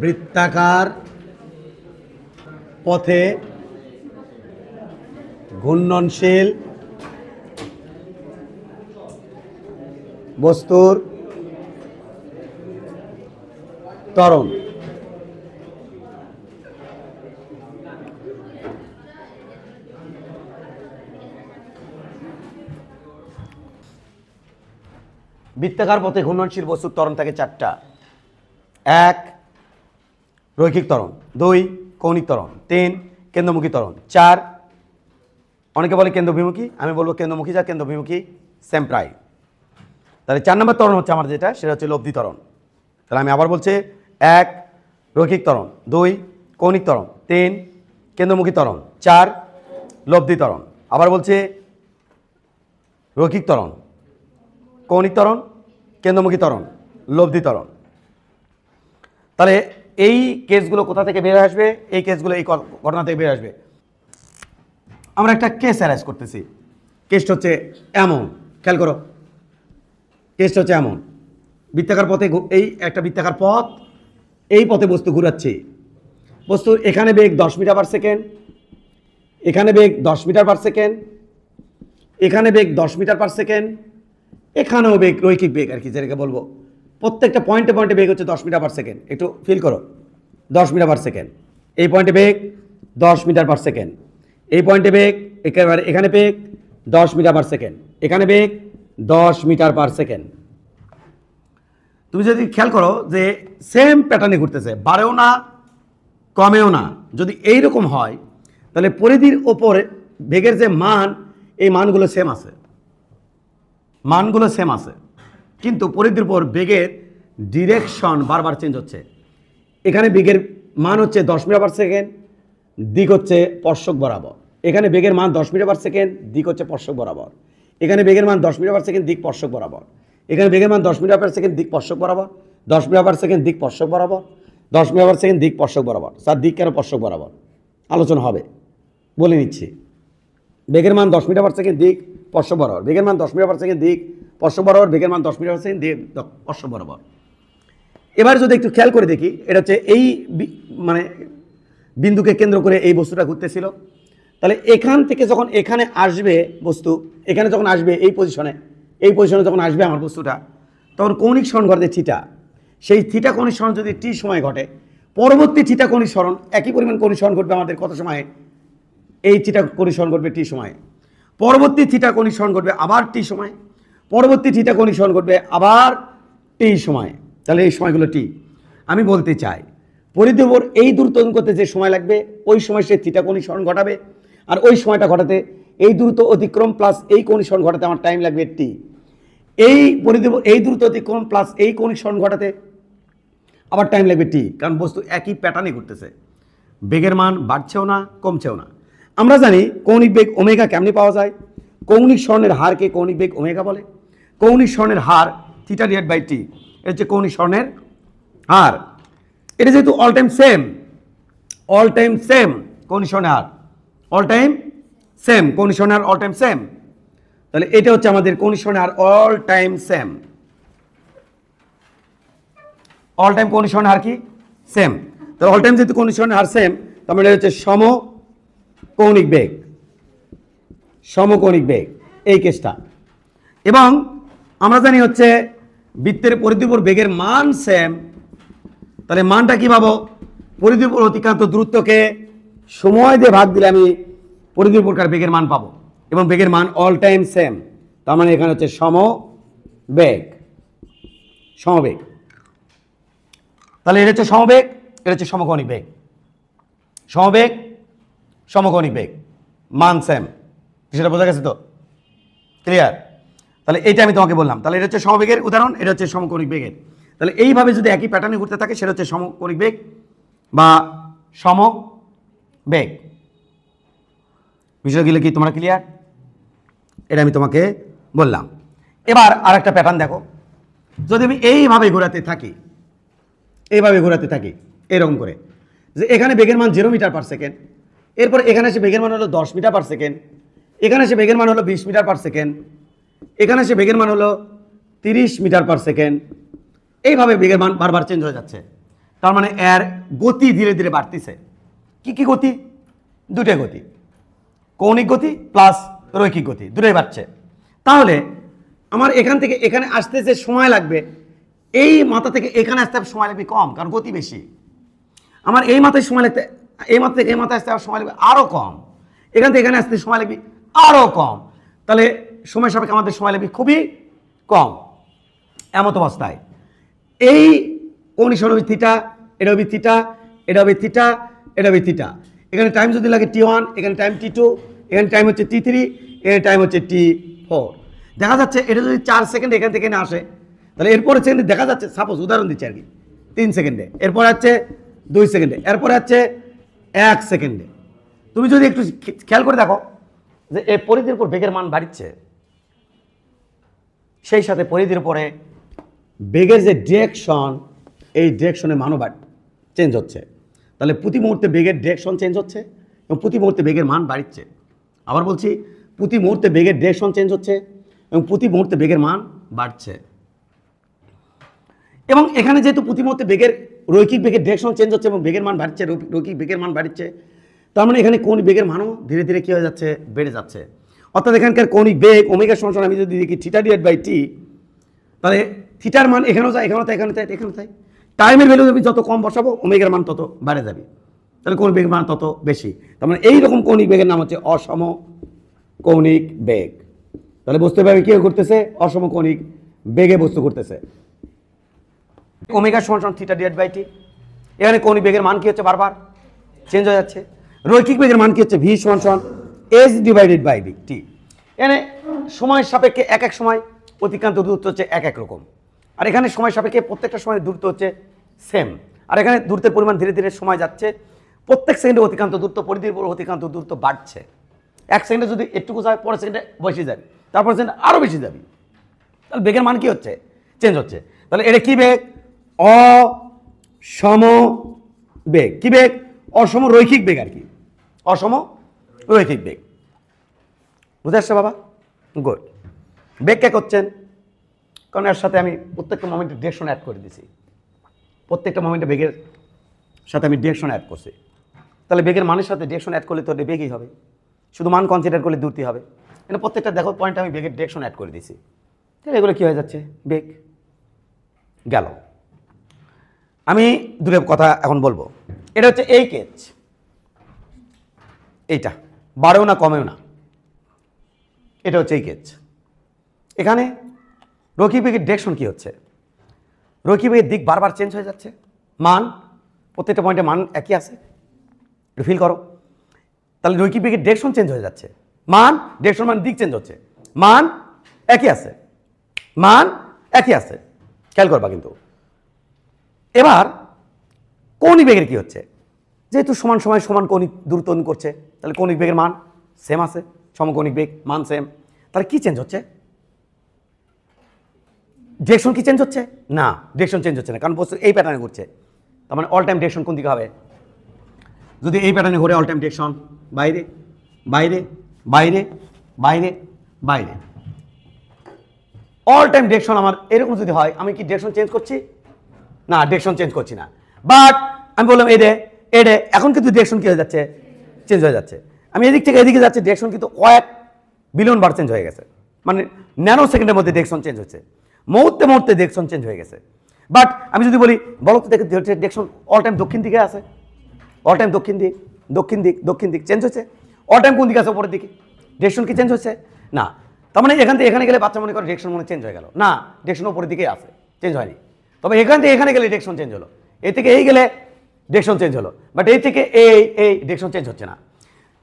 বৃত্তাকার পথে ঘূর্ণনশীল বস্তুর ত্বরণ। বৃত্তাকার পথে ঘূর্ণনশীল বস্তুর ত্বরণ থাকে চারটা। 1 রৈখিক ত্বরণ, 2 কৌণিক ত্বরণ, 3 কেন্দ্রমুখী ত্বরণ, 4 অনেকে বলে কেন্দ্রবিমুখী, আমি বলবো কেন্দ্রমুখী যা কেন্দ্রবিমুখী সেম প্রায়। তাহলে 4 নম্বর ত্বরণ হচ্ছে আমার যেটা, সেটা হচ্ছে লব্ধি ত্বরণ। তাহলে আমি আবার বলছি 1 রৈখিক ত্বরণ, 2 কৌণিক ত্বরণ, 3 কেন্দ্রমুখী ত্বরণ, 4 লব্ধি ত্বরণ। আবার বলছে রৈখিক ত্বরণ, কৌণিক ত্বরণ, কেন্দ্রমুখী ত্বরণ, লব্ধি ত্বরণ। তাহলে এই কেসগুলো কোথা থেকে বের আসবে? এই কেসগুলো এই ঘটনা থেকে বের আসবে। আমরা একটা কেস অ্যারেঞ্জ করতেছি। কেসটা হচ্ছে এমন, খেয়াল করো, কেসটা হচ্ছে এমন, বৃত্তাকার পথে এই একটা বৃত্তাকার পথ, এই পথে বস্তু ঘুরাচ্ছে। বস্তু এখানে বেগ 10 মিটার পার সেকেন্ড, এখানে বেগ 10 মিটার পার সেকেন্ড, এখানে বেগ 10 মিটার পার সেকেন্ড, এখানেও বেগ, রৈখিক বেগ আর কি যেটাকে বলবো। প্রত্যেকটা পয়েন্টে পয়েন্টে বেগ হচ্ছে 10 মিটার পার সেকেন্ড। একটু ফিল করো, 10 মিটার পার সেকেন্ড। এই পয়েন্টে বেগ 10 মিটার পার সেকেন্ড, এই পয়েন্টে বেগ একেবারে এখানে বেগ 10 মিটার পার সেকেন্ড, এখানে বেগ 10 মিটার পার সেকেন্ড। তুমি যদি খেয়াল করো যে সেম প্যাটার্নে ঘুরতেছে, বাড়েও না কমেও না। যদি এইরকম হয় তাহলে পরিধির ওপরে বেগের যে মান, এই মানগুলো সেম আছে, মানগুলো সেম আছে, কিন্তু পরিধির উপর বেগের ডিরেকশন বারবার চেঞ্জ হচ্ছে। এখানে বেগের মান হচ্ছে 10 মিটার পার সেকেন্ড, দিক হচ্ছে স্পর্শক বরাবর। এখানে বেগের মান 10 মিটার পার সেকেন্ড, দিক হচ্ছে স্পর্শক বরাবর। এখানে বেগের মান 10 মিটার পার সেকেন্ড, দিক স্পর্শক বরাবর। এখানে বেগের মান 10 মিটার পার সেকেন্ড, দিক স্পর্শক বরাবর, 10 মিটার পার সেকেন্ড, দিক স্পর্শক বরাবর, 10 মিটার পার সেকেন্ড, দিক স্পর্শক বরাবর। স্যার দিক কেন স্পর্শক বরাবর? আলোচনা হবে, বলে নিচ্ছি। বেগের মান 10 মিটার পার সেকেন্ড, দিক স্পর্শক বরাবর। বেগের মান 10 মিটার পার সেকেন্ড, দিক স্পর্শক বরাবর। বেগের মান 10 মিটার পার সেকেন্ড, দিক স্পর্শক বরাবর। এবার যদি একটু খেয়াল করে দেখি, এটা হচ্ছে এই মানে বিন্দুকে কেন্দ্র করে এই বস্তুটা ঘুরতেছিল। তাহলে এখান থেকে যখন এখানে আসবে বস্তু, এখানে যখন আসবে এই পজিশনে যখন আসবে আমার বস্তুটা, তখন কৌণিক সরণ ঘটে থিটা। সেই থিটা কৌণিক সরণ যদি টি সময় ঘটে, পরবর্তী থিটা কৌণিক সরণ একই পরিমাণ কৌণিক সরণ ঘটবে আমাদের কত সময়ে? এই থিটা কৌণিক সরণ ঘটবে টি সময়ে। পরবর্তী থিটা কৌণিক সরণ ঘটবে আবার টি সময়, পরবর্তী থিটা কৌণিক সরণ ঘটবে আবার টি সময়। তাহলে এই সময়গুলো টি। আমি বলতে চাই পরিধির উপর এই দূরত্ব করতে যে সময় লাগবে, ওই সময় সে থিটা কৌণিক সরণ ঘটাবে, আর ওই সময়টা ঘটাতে এই দূরত্ব অতিক্রম প্লাস এই কৌণিক সরণ ঘটাতে আমার টাইম লাগবে টি। এই পরিধির উপর এই দূরত্ব অতিক্রম প্লাস এই কৌণিক সরণ ঘটাতে আবার টাইম লাগবে টি, কারণ বস্তু একই প্যাটার্নে ঘুরতেছে। বেগের মান বাড়ছেও না কমছেও না। আমরা জানি কৌণিক বেগ ওমেগা কেমনি পাওয়া যায়? কৌণিক সরণের হারকে কৌণিক বেগ ওমেগা বলে। কৌণিক সরণের হার থিটা ডিভাইড বাই টি, এটা হচ্ছে কৌণিক সরণের হার। এটা যেহেতু all time same, all time same কৌণিক সরণের হার, অল টাইম সেম কৌণিক সরণের হার, অল টাইম সেম। তাহলে এটা হচ্ছে আমাদের কৌণিক সরণের হার all time same, all time কৌণিক সরণের হার কি সেম। তাহলে অল টাইম যেহেতু কৌণিক সরণের হার সেম, তার মানে হচ্ছে সমকৌণিক বেগ, সমকৌণিক বেগ এই কেসটা। এবং আমরা জানি হচ্ছে বৃত্তের পরিধির উপর বেগের মান সেম। তাহলে মানটা কি পাবো? পরিধির উপর অতিক্রান্ত দূরত্বকে সময় দিয়ে ভাগ দিলে আমি পরিধির উপরকার বেগের মান পাবো, এবং বেগের মান অল টাইম সেম। তার মানে এখানে হচ্ছে সমবেগ, সমবেগ। তাহলে এটা হচ্ছে সমবেগ, এটা হচ্ছে সমকৌণিক বেগ। সমবেগ, সমকৌণিক বেগ, মান সেম। সেটা বোঝা গেছে তো? ক্লিয়ার? তাহলে এইটা আমি তোমাকে বললাম। তাহলে এটা হচ্ছে সমবেগের উদাহরণ, এটা হচ্ছে সমকৌণিক বেগের। তাহলে এইভাবে যদি একই প্যাটার্নে ঘুরতে থাকে, সেটা হচ্ছে সমকৌণিক বেগ বা সমবেগ। বিষয়গুলো কি তোমরা ক্লিয়ার? এটা আমি তোমাকে বললাম। এবার আর একটা প্যাটার্ন দেখো। যদি আমি এইভাবে ঘোরাতে থাকি, এইভাবে ঘোরাতে থাকি এরকম করে, যে এখানে বেগের মান 0 মিটার পার সেকেন্ড, এরপর এখানে এসে বেগের মান হলো 10 মিটার পার সেকেন্ড, এখানে এসে বেগের মান হলো 20 মিটার পার সেকেন্ড, এখানে এসে বেগের মান হলো 30 মিটার পার সেকেন্ড। এইভাবে বেগের মান বারবার চেঞ্জ হয়ে যাচ্ছে। তার মানে এর গতি ধীরে ধীরে বাড়তেছে। কি কি গতি? দুটাই গতি, কৌণিক গতি প্লাস রৈখিক গতি, দুটোই বাড়ছে। তাহলে আমার এখান থেকে এখানে আসতে যে সময় লাগবে, এই মাথা থেকে এখানে আসতে সময় লাগবে কম, কারণ গতি বেশি। আমার এই মাথায় সময় লাগতে, এই মাথা থেকে এই মাথায় আসতে সময় লাগবে আরও কম, এখান থেকে এখানে আসতে সময় লাগবে আরও কম। তাহলে সময় সাপেক্ষে আমাদের সময় লাগবে খুবই কম। এমত অবস্থায় এই কৌণিক সরণ থিটা, এটা হবে থিটা, এটা হবে থিটা, এটা হবে থিটা। এখানে টাইম যদি লাগে t1, এখানে টাইম t2, এখানে টাইম হচ্ছে t3, এখানে টাইম হচ্ছে t4। দেখা যাচ্ছে এটা যদি 4 সেকেন্ড এখান থেকে না আসে, তাহলে এরপরে সেকেন্ডে দেখা যাচ্ছে, সাপোজ উদাহরণ দিচ্ছি আর কি, 3 সেকেন্ডে, এরপর আছে 2 সেকেন্ডে, এরপরে আছে 1 সেকেন্ডে। তুমি যদি একটু খেয়াল করে দেখো যে এই পরিধির উপর বেগের মান বাড়ছে, সেই সাথে পরিধির উপরে বেগের যে ডিরেকশন, এই ডিরেকশনের মানও চেঞ্জ হচ্ছে। তাহলে প্রতি মুহূর্তে বেগের ডিরেকশন চেঞ্জ হচ্ছে এবং প্রতি মুহূর্তে বেগের মান বাড়ছে। আবার বলছি, প্রতি মুহূর্তে বেগের ডিরেকশন চেঞ্জ হচ্ছে এবং প্রতি মুহূর্তে বেগের মান বাড়ছে। এবং এখানে যেহেতু প্রতি মুহূর্তে বেগের রৈখিক বেগের ডিরেকশন চেঞ্জ হচ্ছে এবং বেগের মান বাড়ছে, রৈখিক বেগের মান বাড়ছে, তার মানে এখানে কৌণিক বেগের মানও ধীরে ধীরে কী হয়ে যাচ্ছে, বেড়ে যাচ্ছে। অর্থাৎ এখানকার কৌণিক বেগ ওমেগা সমান আমি যদি দেখি থিটা ডিভাইড বাই টি, তাহলে থিটার মান এখানেও যায়, এখানেও তাই, এখানে তাই, এখানে তাই। টাইমের ভ্যালু আমি যত কম বসাবো ওমেগার মান তত বাড়ে যাবে, তাহলে কৌণিক বেগের মান তত বেশি। তার মানে এইরকম কৌণিক বেগের নাম হচ্ছে অসম কৌণিক বেগ। তাহলে বুঝতে পারবে কি করতেছে, অসম কৌণিক বেগে বস্তু করতেছে। ওমেগা সমান থিটা ডিভাইড বাই টি, এখানে কৌণিক বেগের মান কি হচ্ছে, বারবার চেঞ্জ হয়ে যাচ্ছে। রৈখিক বেগের মান কি হচ্ছে, ভি সমান s divided by b t. এখানে সময়ের সাপেক্ষে এক এক সময় অতিক্রান্ত দূরত্ব হচ্ছে এক এক রকম, আর এখানে সময় সাপেক্ষে প্রত্যেকটা সময় দূরত্ব হচ্ছে সেম। আর এখানে দূরত্বের পরিমাণ ধীরে ধীরে সময় যাচ্ছে, প্রত্যেক সেকেন্ডে অতিক্রান্ত দূরত্ব, পরিধির উপর অতিক্রান্ত দূরত্ব বাড়ছে। এক সেকেন্ডে যদি একটুকু যায়, পরের সেকেন্ডে বেশি যাবে, তারপর সেকেন্ডে আরও বেশি যাবে। তাহলে বেগের মান কি হচ্ছে, চেঞ্জ হচ্ছে। তাহলে এটা কি বেগ, অসম বেগ। কি বেগ, অসম রৈখিক বেগ আর কি, অসম রৈখিক বেগ। বুঝে আসছে বাবা? গুড। বেগ কে করছেন, কারণ এর সাথে আমি প্রত্যেকটা মোমেন্টে ডিরেকশন অ্যাড করে দিছি, প্রত্যেকটা মোমেন্টে বেগের সাথে আমি ডিরেকশন অ্যাড করছি। তাহলে বেগের মানের সাথে ডিরেকশন অ্যাড করলে তো বেগই হবে, শুধু মান কনসিডার করলে দূরত্ব হবে। মানে প্রত্যেকটা দেখো পয়েন্টে আমি বেগের ডিরেকশন অ্যাড করে দিছি, তাহলে এগুলো কী হয়ে যাচ্ছে, বেগ গেল। আমি দূরে কথা এখন বলবো। এটা হচ্ছে এই কেজ, এইটা বাড়েও না কমেও না, এটা হচ্ছে এই কেজ। এখানে রৈখিক বেগের ডিরেকশন কী হচ্ছে, রৈখিক বেগের দিক বারবার চেঞ্জ হয়ে যাচ্ছে, মান প্রত্যেকটা পয়েন্টে মান একই আছে, একটু ফিল করো। তাহলে রৈখিক বেগের ডিরেকশন চেঞ্জ হয়ে যাচ্ছে, মান ডিরেকশন মান দিক চেঞ্জ হচ্ছে, মান একই আছে, মান একই আছে, খেয়াল করবা কিন্তু। এবার কৌণিক বেগের কী হচ্ছে, যেহেতু সমান সময় সমান কৌণিক দূরত্ব করছে, তাহলে কৌণিক বেগের মান সেম আছে, সমকৌণিক বেগ মান সেম। তাহলে কি চেঞ্জ হচ্ছে, ডিরেকশন কি চেঞ্জ হচ্ছে না, ডিরেকশন চেঞ্জ হচ্ছে না, কারণ বস্তু এই প্যাটার্নে ঘুরছে। তার মানে অল টাইম ডিরেকশন কোন দিকে হবে, যদি এই প্যাটার্নে ঘুরে অল টাইম ডিরেকশন বাইরে বাইরে বাইরে বাইরে বাইরে, অল টাইম ডিরেকশন আমার এরকম যদি হয়, আমি কি ডিরেকশন চেঞ্জ করছি না, ডিরেকশন চেঞ্জ করছি না। বাট আমি বললাম এডে এডে, এখন কিন্তু ডিরেকশন কি হয়ে যাচ্ছে, চেঞ্জ হয়ে যাচ্ছে। আমি এদিক থেকে এদিকে যাচ্ছি, ডিরেকশন কিন্তু কয়েক বিলিয়ন বার চেঞ্জ হয়ে গেছে, মানে ন্যানো সেকেন্ডের মধ্যে ডিরেকশন চেঞ্জ হচ্ছে, মুহূর্তে মুহূর্তে ডিরেকশন চেঞ্জ হয়ে গেছে। বাট আমি যদি বলি বলো তো ডিরেকশন অল টাইম দক্ষিণ দিকে আছে, অল টাইম দক্ষিণ দিক দক্ষিণ দিক দক্ষিণ দিক চেঞ্জ হচ্ছে, অল টাইম কোন দিকে আছে, উপরের দিকে, ডিরেকশন কি চেঞ্জ হচ্ছে না। তার মানে এখান থেকে এখানে গেলে বাচ্চা মনে করে ডিরেকশন মনে চেঞ্জ হয়ে গেল না, ডিরেকশন উপরের দিকে আছে, চেঞ্জ হয়নি। তবে এখান থেকে এখানে গেলে ডিরেকশন চেঞ্জ হলো, এই থেকে এই গেলে ডিরেকশন চেঞ্জ হলো, বাট এই থেকে এই ডিরেকশন চেঞ্জ হচ্ছে না।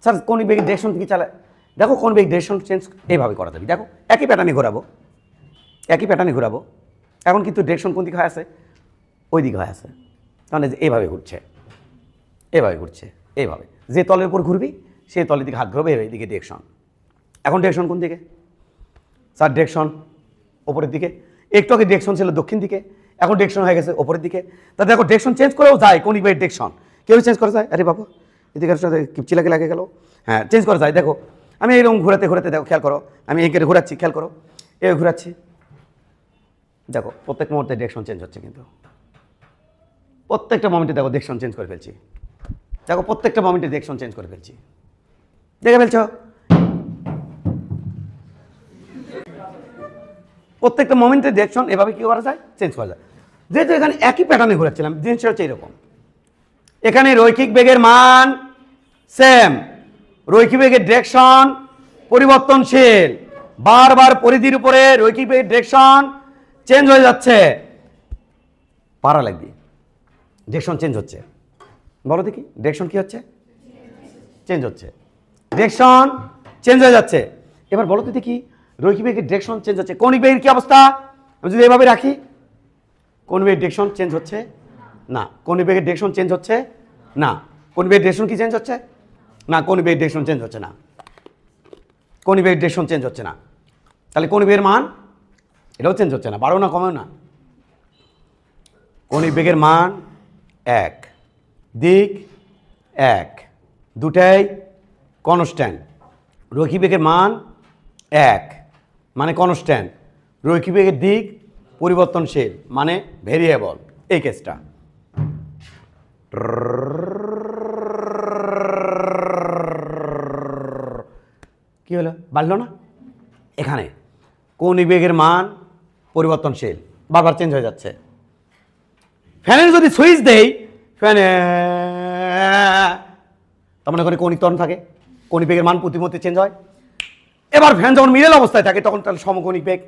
স্যার কোন বেগে ডিরেকশন কি চালায়, দেখো কোন বেগ ডিরেকশন চেঞ্জ এইভাবে করা যাবে। দেখো একই প্যাটার্নে ঘোরাবো, একই প্যাটার্নে ঘোরাবো, এখন কিন্তু ডিরেকশন কোন দিকে হয়ে আছে, ওই দিকে হয়ে আছে, তাহলে যে এইভাবে ঘুরছে, এইভাবে ঘুরছে, এইভাবে যে তলের উপর ঘুরবি সেই তলের দিকে হাত ঘুরবে, এইদিকে ডিরেকশন। এখন ডিরেকশন কোন দিকে, স্যার ডিরেকশন ওপরের দিকে, একটু আগে ডিরেকশন ছিল দক্ষিণ দিকে, এখন ডিরেকশন হয়ে গেছে ওপরের দিকে। তা দেখো ডিরেকশন চেঞ্জ করেও যায়, কোন বেগ ডিরেকশন কেউ চেঞ্জ করে যায়, আরে বাবু এদিকে চিলাকে লাগে গেল, হ্যাঁ চেঞ্জ করা যায়। দেখো আমি এইরকম ঘোরাতে ঘোরাতে দেখো, খেয়াল করো, আমি এখানে ঘোরাচ্ছি, খেয়াল করো, এ ঘোরাচ্ছি, দেখো প্রত্যেক মুহূর্তে ডিরেকশন চেঞ্জ হচ্ছে, কিন্তু প্রত্যেকটা মোমেন্টে দেখো ডিরেকশন চেঞ্জ করে ফেলছি, দেখো প্রত্যেকটা মোমেন্টে ডিরেকশন চেঞ্জ করে ফেলছি, দেখে ফেলছো? প্রত্যেকটা মোমেন্টে ডিরেকশন এভাবে কি করা যায়, চেঞ্জ করা যায়। যেহেতু এখানে একই প্যাটার্নে ঘুরাচ্ছিলাম, জিনিসটা হচ্ছে এরকম, এখানে রৈখিক বেগের মান সেম, রৈখিক বেগের ডিরেকশন পরিবর্তনশীল, বারবার পরিধির উপরে রৈখিক বেগের ডিরেকশন চেঞ্জ হয়ে যাচ্ছে। পারা লাগবে, ডিরেকশন চেঞ্জ হচ্ছে, বলো দেখি ডিরেকশন কি হচ্ছে, চেঞ্জ হচ্ছে, ডিরেকশন চেঞ্জ হয়ে যাচ্ছে। এবার বলো তো দেখি রৈখিক বেগের ডিরেকশন চেঞ্জ হচ্ছে, কৌণিক বেগের কি অবস্থা? আমি যদি এভাবে রাখি, কৌণিক বেগের ডিরেকশন চেঞ্জ হচ্ছে না, কৌণিক বেগের ডিরেকশন চেঞ্জ হচ্ছে না, কৌণিক বেগের ডিরেকশন কি চেঞ্জ হচ্ছে না, কৌণিক বেগের ডিরেকশন চেঞ্জ হচ্ছে না, কৌণিক বেগের ডিরেকশন চেঞ্জ হচ্ছে না। তাহলে কৌণিক বেগের মান এটাও চেঞ্জ হচ্ছে না, বাড়ো না কমেও না। কৌণিক বেগের মান এক, দিক এক, দুটাই কনস্ট্যান্ট। রৈখিক বেগের মান এক মানে কনস্ট্যান্ট, রৈখিক বেগের দিক পরিবর্তনশীল মানে ভেরিয়েবল। এই কেসটা কি হলো, বাড়লো না? এখানে কৌণিক বেগের মান পরিবর্তনশীল, বারবার চেঞ্জ হয়ে যাচ্ছে। ফ্যানের যদি সুইচ দেই, ফ্যানে তার মানে ওখানে কৌণিক ত্বরণ থাকে, কৌণিক বেগের মান প্রতিমুহূর্তে চেঞ্জ হয়। এবার ফ্যান যখন মিডল অবস্থায় থাকে তখন তাহলে সমকৌণিক বেগ,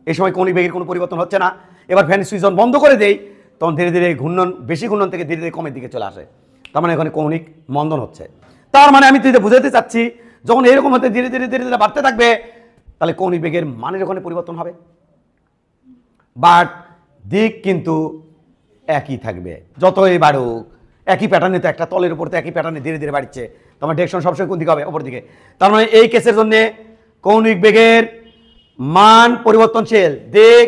এই সময় কৌণিক বেগের কোনো পরিবর্তন হচ্ছে না। এবার ফ্যানের সুইচ যখন বন্ধ করে দেই তখন ধীরে ধীরে ঘূর্ণন, বেশি ঘূর্ণন থেকে ধীরে ধীরে কমের দিকে চলে আসে, তার মানে এখানে কৌণিক মন্দন হচ্ছে। তার মানে আমি তুই বুঝাতে চাচ্ছি, যখন এরকম হতে ধীরে ধীরে ধীরে ধীরে বাড়তে থাকবে তাহলে কৌণিক বেগের মানের ওখানে পরিবর্তন হবে, বাট দিক কিন্তু একই থাকবে। যতই বাড়ুক একই প্যাটার্নে, তো একটা তলের উপর তো একই প্যাটার্নে ধীরে ধীরে বাড়ছে, তোমার ডিরেকশন সবসময় কোন দিকে হবে, ওপর দিকে। তার মানে এই কেসের জন্য কৌণিক বেগের মান পরিবর্তনশীল, দিক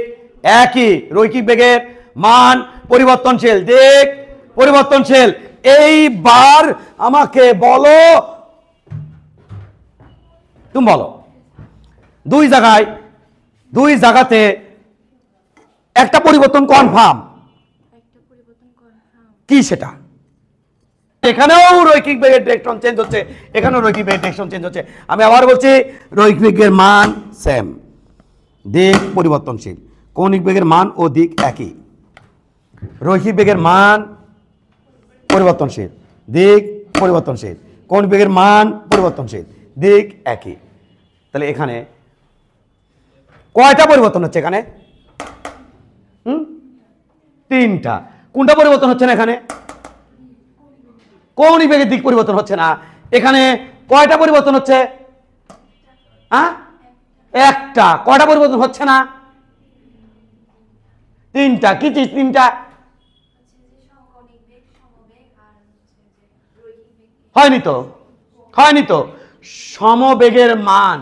একই, রৈখিক বেগের মান পরিবর্তনশীল, দিক পরিবর্তনশীল। এইবার আমাকে বলো, তুমি বলো দুই জায়গাতে একটা পরিবর্তন কনফার্ম, কি সেটা? এখানেও রৈখিক বেগের ডিরেকশন চেঞ্জ হচ্ছে, এখানেও রৈখিক বেগের ডিরেকশন চেঞ্জ হচ্ছে। আমি আবার বলছি, রৈখিক বেগের মান সেম, দিক পরিবর্তনশীল, কৌণিক বেগের মান ও দিক একই। রৈখিক বেগের মান পরিবর্তনশীল, দিক পরিবর্তনশীল, কৌণিক বেগের মান পরিবর্তনশীল, দিক একই। তাহলে এখানে কয়টা পরিবর্তন হচ্ছে? এখানে তিনটা। কোনটা পরিবর্তন হচ্ছে না? এখানে কৌণিক বেগের দিক পরিবর্তন হচ্ছে না। এখানে কয়টা পরিবর্তন হচ্ছে? একটা। কয়টা পরিবর্তন হচ্ছে না? তিনটা। কি তিনটা? হয়নি তো সমবেগের মান,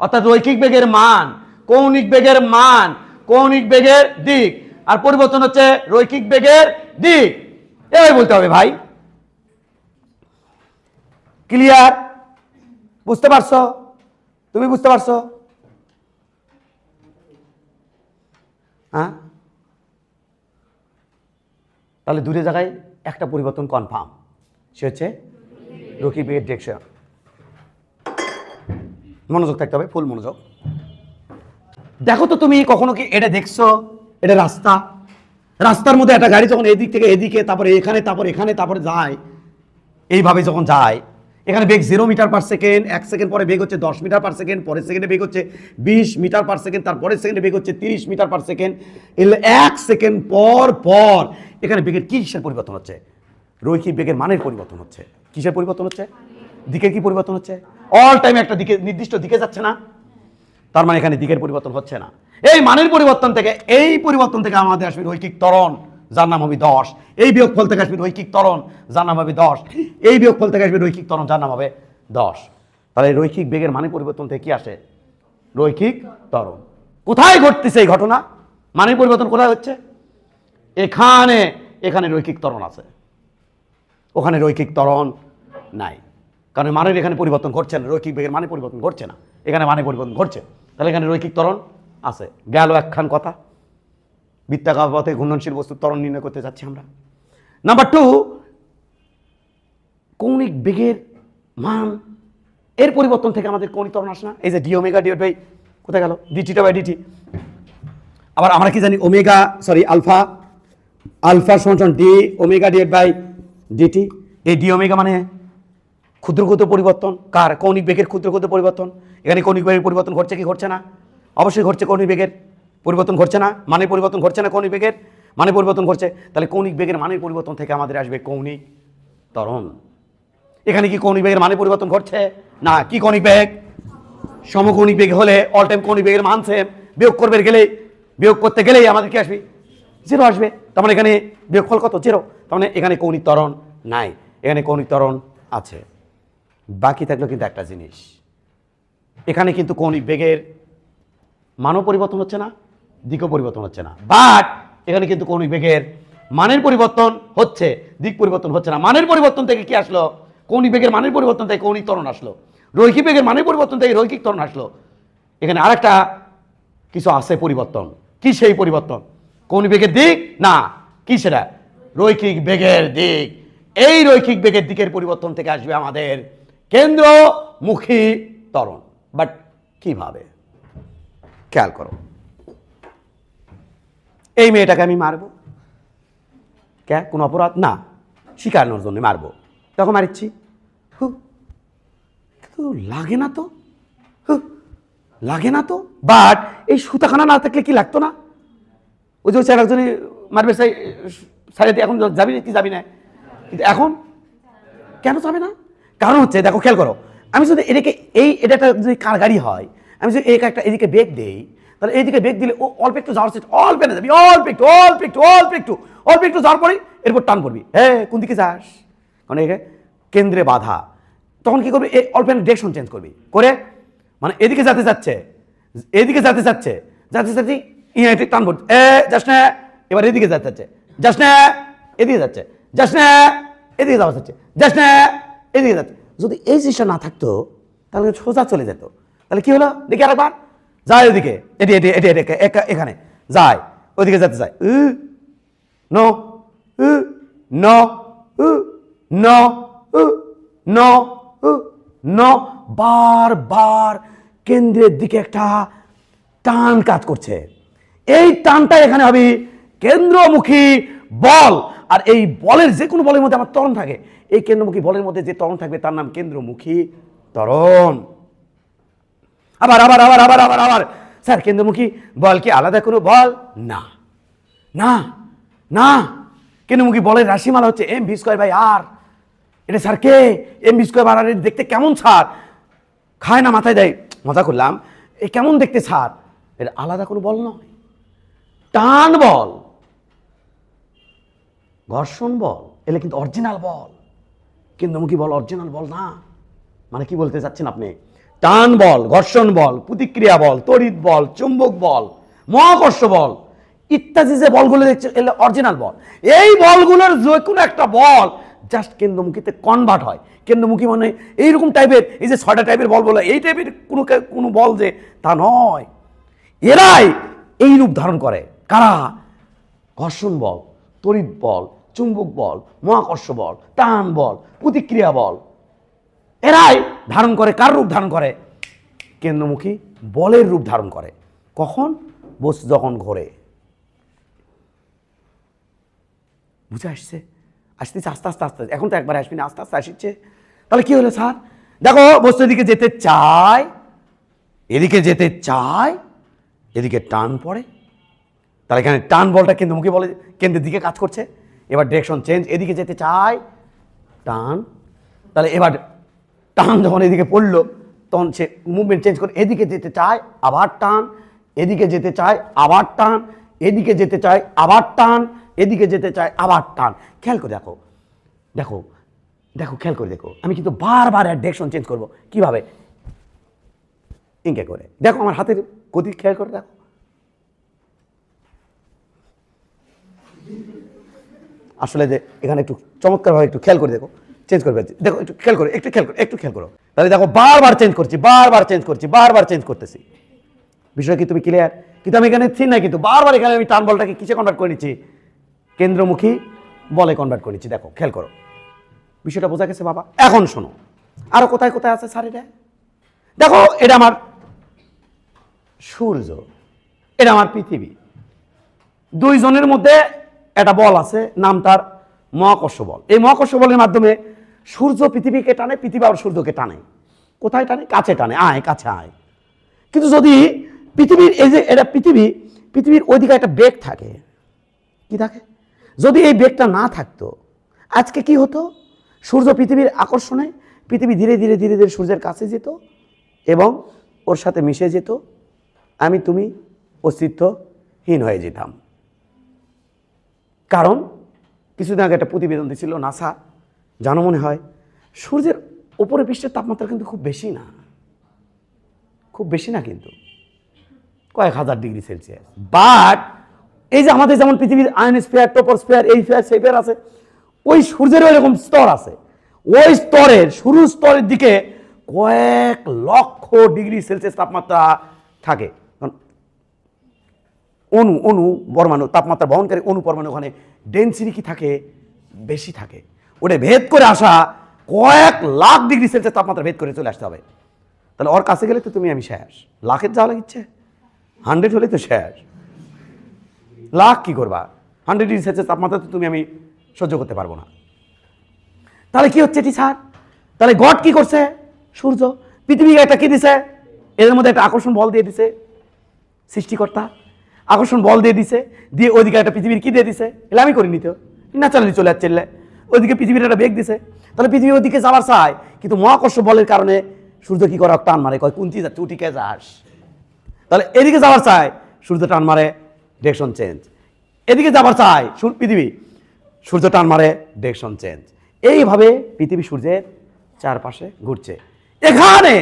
অর্থাৎ রৈখিক বেগের মান, কৌণিক বেগের মান, কৌণিক বেগের দিক, আর পরিবর্তন হচ্ছে রৈখিক বেগের দিক। এভাবে বলতে হবে ভাই। ক্লিয়ার? বুঝতে পারছো? তুমি বুঝতে পারছো? হ্যাঁ, তাহলে দুটো জায়গায় একটা পরিবর্তন কনফার্ম, সে হচ্ছে রৈখিক বেগের ডিরেকশন। মনোযোগ থাকতে হবে, ফুল মনোযোগ। দেখো তো তুমি কখনো কি এটা দেখছো? এটা রাস্তার মধ্যে একটা গাড়ি যখন এদিক থেকে এদিকে, তারপরে এখানে, তারপরে এখানে, তারপরে যায়, এইভাবে যখন যায়, এখানে বেগ 0 মিটার পার সেকেন্ড, 1 সেকেন্ড পরে বেগ হচ্ছে 10 মিটার পার সেকেন্ড, পরের সেকেন্ডে বেগ হচ্ছে 20 মিটার পার সেকেন্ড, তারপরের সেকেন্ডে বেগ হচ্ছে 30 মিটার পার সেকেন্ড। এগুলো 1 সেকেন্ড পর পর এখানে বেগের কিসের পরিবর্তন হচ্ছে? রৈখিক বেগের মানের পরিবর্তন হচ্ছে। কিসের পরিবর্তন হচ্ছে? দিকের কি পরিবর্তন হচ্ছে? অল টাইম একটা দিকে, নির্দিষ্ট দিকে যাচ্ছে না, তার মানে এখানে দিকের পরিবর্তন হচ্ছে না। এই মানের পরিবর্তন থেকে, এই পরিবর্তন থেকে আমাদের আসবে রৈখিক ত্বরণ, যার নাম হবে 10। এই বিয়োগফল থেকে আসবে রৈখিক ত্বরণ, যার নাম হবে 10। এই বিয়োগফল থেকে আসবে রৈখিক ত্বরণ, যার নাম হবে 10। তাহলে রৈখিক বেগের মানের পরিবর্তন থেকে কি আসে? রৈখিক ত্বরণ। কোথায় ঘটতেছে এই ঘটনা? মানের পরিবর্তন কোথায় হচ্ছে? এখানে রৈখিক ত্বরণ আছে, ওখানে রৈখিক ত্বরণ নাই। কারণ মানের এখানে পরিবর্তন ঘটছে না, রৈখিক বেগের মানে পরিবর্তন ঘটছে না, এখানে মানে পরিবর্তন ঘটছে। তাহলে এখানে রৈখিক ত্বরণ আছে। গেল একখান কথা। বৃত্তাকার পথে ঘূর্ণনশীল বস্তুর ত্বরণ নির্ণয় করতে যাচ্ছি আমরা। নাম্বার 2, কৌণিক বেগের মান এর পরিবর্তন থেকে আমাদের কৌণিক ত্বরণ আসে না? এই যে ডি ওমেগা ডিভাইড বাই কোথায় গেল ডিটিটা বাই ডিটি। আবার আমরা কি জানি আলফা সমান d omega divide by d t. এই ডি ওমেগা মানে ক্ষুদ্র ক্ষুদ্র পরিবর্তন, কার? কৌণিক বেগের ক্ষুদ্র ক্ষুদ্র পরিবর্তন। এখানে কৌণিক বেগের পরিবর্তন ঘটছে কি ঘটছে না? অবশ্যই ঘটছে। কৌণিক বেগের পরিবর্তন ঘটছে না? মানের পরিবর্তন ঘটছে না? কৌণিক বেগের মানের পরিবর্তন ঘটছে। তাহলে কৌণিক বেগের মানের পরিবর্তন থেকে আমাদের আসবে কৌণিক ত্বরণ। এখানে কি কৌণিক বেগের মানের পরিবর্তন ঘটছে না? কি কৌণিক বেগ? সমকৌণিক বেগ হলে অল টাইম কৌণিক বেগের মান সেম। বিয়োগ করতে গেলেই আমাদের কি আসবে? 0 আসবে। তার মানে এখানে বিয়োগফল কত? 0। তার মানে এখানে কৌণিক ত্বরণ নাই, এখানে কৌণিক ত্বরণ আছে। বাকি থাকলো কিন্তু একটা জিনিস, এখানে কিন্তু কৌণিক বেগের মানও পরিবর্তন হচ্ছে না, দিকও পরিবর্তন হচ্ছে না। বাট এখানে কিন্তু কৌণিক বেগের মানের পরিবর্তন হচ্ছে, দিক পরিবর্তন হচ্ছে না। মানের পরিবর্তন থেকে কি আসলো? কৌণিক বেগের মানের পরিবর্তন থেকে কৌণিক ত্বরণ আসলো। রৈখিক বেগের মানের পরিবর্তন থেকে রৈখিক ত্বরণ আসলো। এখানে আরেকটা কিছু আছে পরিবর্তন। কি সেই পরিবর্তন? কৌণিক বেগের দিক না, কি সেটা? রৈখিক বেগের দিক। এই রৈখিক বেগের দিকের পরিবর্তন থেকে আসবে আমাদের কেন্দ্রমুখী ত্বরণ। বাট কিভাবে? খেয়াল করো, এই মেয়েটাকে আমি মারবো, কে? কোনো অপরাধ না, শিকানোর জন্য মারবো। তখন মারিচ্ছি, লাগে না তো, লাগে না তো। বাট এই সুতাখানা না থাকলে কি লাগতো না? ওই যে একজনে মারবে সাইডে, এখন যাবি কি যাবি না? কিন্তু এখন কেন যাবে না? কারণ হচ্ছে, দেখো খেয়াল করো, আমি যদি এটাকে এটা যদি কার গাড়ি হয়, আমি যদি একটা এদিকে বেগ দেই, তাহলে এইদিকে বেগ দিলে ও অল্প একটু যাওয়ার সেট অল্প এনে যাবি, অল্প একটু যাওয়ার পরে এরপর টান করবি। হ্যাঁ, কোন দিকে যাস? কারণ এখানে কেন্দ্রে বাধা। তখন কি করবি? এই অল্প ডিরেকশন চেঞ্জ করবি, করে মানে এদিকে যেতে যাচ্ছে টান করছে, যাস না, এবার এদিকে যেতে যাচ্ছে, যাস না, এদিকে যাচ্ছে, যাস না, এদিকে যাওয়া যাচ্ছে, যাস না, এদিকে যাচ্ছে। যদি এই জিনিসটা না থাকতো তাহলে সোজা চলে যেত। তাহলে কি হলো? দেখি আরেকবার, যায় ওদিকে, এখানে যায়, ওইদিকে যেতে চায়, no no no no no, বারবার কেন্দ্রের দিকে একটা টান কাজ করছে। এই টানটা এখানে হবে কেন্দ্রমুখী বল। আর এই বলের, যে কোনো বলের মধ্যে আমার ত্বরণ থাকে, এই কেন্দ্রমুখী বলের মধ্যে যে ত্বরণ থাকবে তার নাম কেন্দ্রমুখী ত্বরণ। আবার আবার আবার আবার আবার আবার স্যার, কেন্দ্রমুখী বল কি আলাদা কোনো বল? না না না, কেন্দ্রমুখী বলের রাশিমালা হচ্ছে mv²/r। এটা স্যার কে? mv²/r দেখতে কেমন স্যার? খায় না, মাথায় দেয়, মজা করলাম, এই কেমন দেখতে স্যার? এটা আলাদা কোনো বল নয়, টান বল, ঘর্ষণ বল, এলে কিন্তু অরিজিনাল বল। কেন্দ্রমুখী বল অরিজিনাল বল না। মানে কি বলতে চাচ্ছেন আপনি? টান বল, ঘর্ষণ বল, প্রতিক্রিয়া বল, তড়িৎ বল, চুম্বক বল, মহাকর্ষ বল ইত্যাদি যে বলগুলো দেখছে এলে অরিজিনাল বল। এই বলগুলোর যে কোনো একটা বল জাস্ট কেন্দ্রমুখীতে কনভার্ট হয়। কেন্দ্রমুখী মানে এইরকম টাইপের, এই যে 6টা টাইপের বল বলে, এই টাইপের কোনো বল যে তা নয়। এরাই এই রূপ ধারণ করে। কারা? ঘর্ষণ বল, তড়িৎ বল, চুম্বক বল, মহাকর্ষ বল, টান বল, প্রতিক্রিয়া বল, এরাই ধারণ করে। কার রূপ ধারণ করে? কেন্দ্রমুখী বলের রূপ ধারণ করে। কখন? বস্তু যখন ঘোরে। বুঝে আসছে? আসতেছে আস্তে আস্তে আস্তে, এখন তো একবার আসবি না, আস্তে আস্তে আসছে। তাহলে কি হলো স্যার? দেখো, বস্তু এদিকে যেতে চায়, এদিকে যেতে চায়, এদিকে টান পড়ে। তাহলে এখানে টান বলটা কেন্দ্রমুখী বলে কেন্দ্রের দিকে কাজ করছে। এবার ডিরেকশন চেঞ্জ, এদিকে যেতে চায়, টান। তাহলে এবার টান যখন এদিকে পড়লো, তখন সে মুভমেন্ট চেঞ্জ করে এদিকে যেতে চায়, আবার টান, এদিকে যেতে চায়, আবার টান, এদিকে যেতে চায়, আবার টান, এদিকে যেতে চায়, আবার টান। খেয়াল করে দেখো, দেখো দেখো খেয়াল করে দেখো, আমি কিন্তু বারবার ডিরেকশন চেঞ্জ করবো। কিভাবে? ইনকে করে দেখো, আমার হাতের গতি খেয়াল করে দেখো। আসলে যে এখানে একটু চমৎকারভাবে একটু খেয়াল করে দেখো, চেঞ্জ করবে, দেখো একটু খেয়াল করো, একটু খেয়াল করো। তাহলে দেখো, বারবার চেঞ্জ করছি, বারবার চেঞ্জ করতেছি। বিষয় কি তুমি ক্লিয়ার? কিন্তু আমি এখানে ঠিক না, কিন্তু বারবার এখানে আমি টান বলটাকে কিসে কনভার্ট করে নিচ্ছি? কেন্দ্রমুখী বলে কনভার্ট করে নিচ্ছি। দেখো খেয়াল করো, বিষয়টা বোঝা গেছে বাবা? এখন শোনো, আরো কোথায় কোথায় আছে স্যার এটা দেখো। এটা আমার সূর্য, এটা আমার পৃথিবী, দুইজনের মধ্যে একটা বল আছে, নাম তার মহাকর্ষ বল। এই মহাকর্ষ বলের মাধ্যমে সূর্য পৃথিবীকে টানে, পৃথিবী আবার সূর্যকে টানে। কোথায় টানে? কাছে টানে, আয় কাছে আয়। কিন্তু যদি পৃথিবীর এই যে এটা পৃথিবীর ওইদিকে একটা বেগ থাকে, কি থাকে? যদি এই বেগটা না থাকতো আজকে কি হতো? সূর্য পৃথিবীর আকর্ষণে পৃথিবী ধীরে ধীরে ধীরে ধীরে সূর্যের কাছে যেত এবং ওর সাথে মিশে যেত, আমি তুমি অস্তিত্বহীন হয়ে যেতাম। কারণ কিছুদিন আগে একটা প্রতিবেদন দিয়েছিল নাসা, জানো মনে হয়, সূর্যের ওপরে পৃষ্ঠের তাপমাত্রা কিন্তু খুব বেশি না, খুব বেশি না, কিন্তু কয়েক হাজার ডিগ্রি সেলসিয়াস। বাট এই যে আমাদের যেমন পৃথিবীর আয়নোস্ফিয়ার, ট্রপোস্ফিয়ার, এই ফিয়ার সেই ফিয়ার আছে, ওই সূর্যের এরকম স্তর আছে। ওই স্তরের শুরু স্তরের দিকে কয়েক লক্ষ ডিগ্রি সেলসিয়াস তাপমাত্রা থাকে। অণু পরমাণু তাপমাত্রা বহনকারী অণু পরমাণু ওখানে ডেন্সিটি কি থাকে? বেশি থাকে। ওটা ভেদ করে আসা কয়েক লাখ ডিগ্রি সেলসিয়াস তাপমাত্রা ভেদ করে চলে আসতে হবে। তাহলে ওর কাছে গেলে তো তুমি আমি শেষ। লাখের যাওয়া লাগিচ্ছে, 100 হলে তো শেষ। লাখ কি করবা? 100 ডিগ্রি সেলসিয়াস তাপমাত্রা তো তুমি আমি সহ্য করতে পারবো না। তাহলে কি হচ্ছে টিচার? তাহলে গড কি করছে? সূর্য পৃথিবীকে একটা কি দিছে? এদের মধ্যে একটা আকর্ষণ বল দিয়ে দিছে সৃষ্টিকর্তা, আকর্ষণ বল দিয়ে দিছে, দিয়ে ওইদিকে একটা পৃথিবীর কি দিয়ে দিছে? এলে আমি করি নিতে ন্যাচারালি চলে যাচ্ছে, ওইদিকে পৃথিবীর একটা বেগ দিছে। তাহলে পৃথিবী ওইদিকে যাওয়ার চায়, কিন্তু মহাকর্ষ বলের কারণে সূর্য কি করে? টান মারে, কয় কুন্তি যাচ্ছে উঠিকে যাস। তাহলে এদিকে যাওয়ার চায়, সূর্য টান মারে, ডিরেকশন চেঞ্জ। এদিকে যাবার চায় পৃথিবী, সূর্য টান মারে, ডিরেকশন চেঞ্জ। এইভাবে পৃথিবী সূর্যের চারপাশে ঘুরছে। এখানে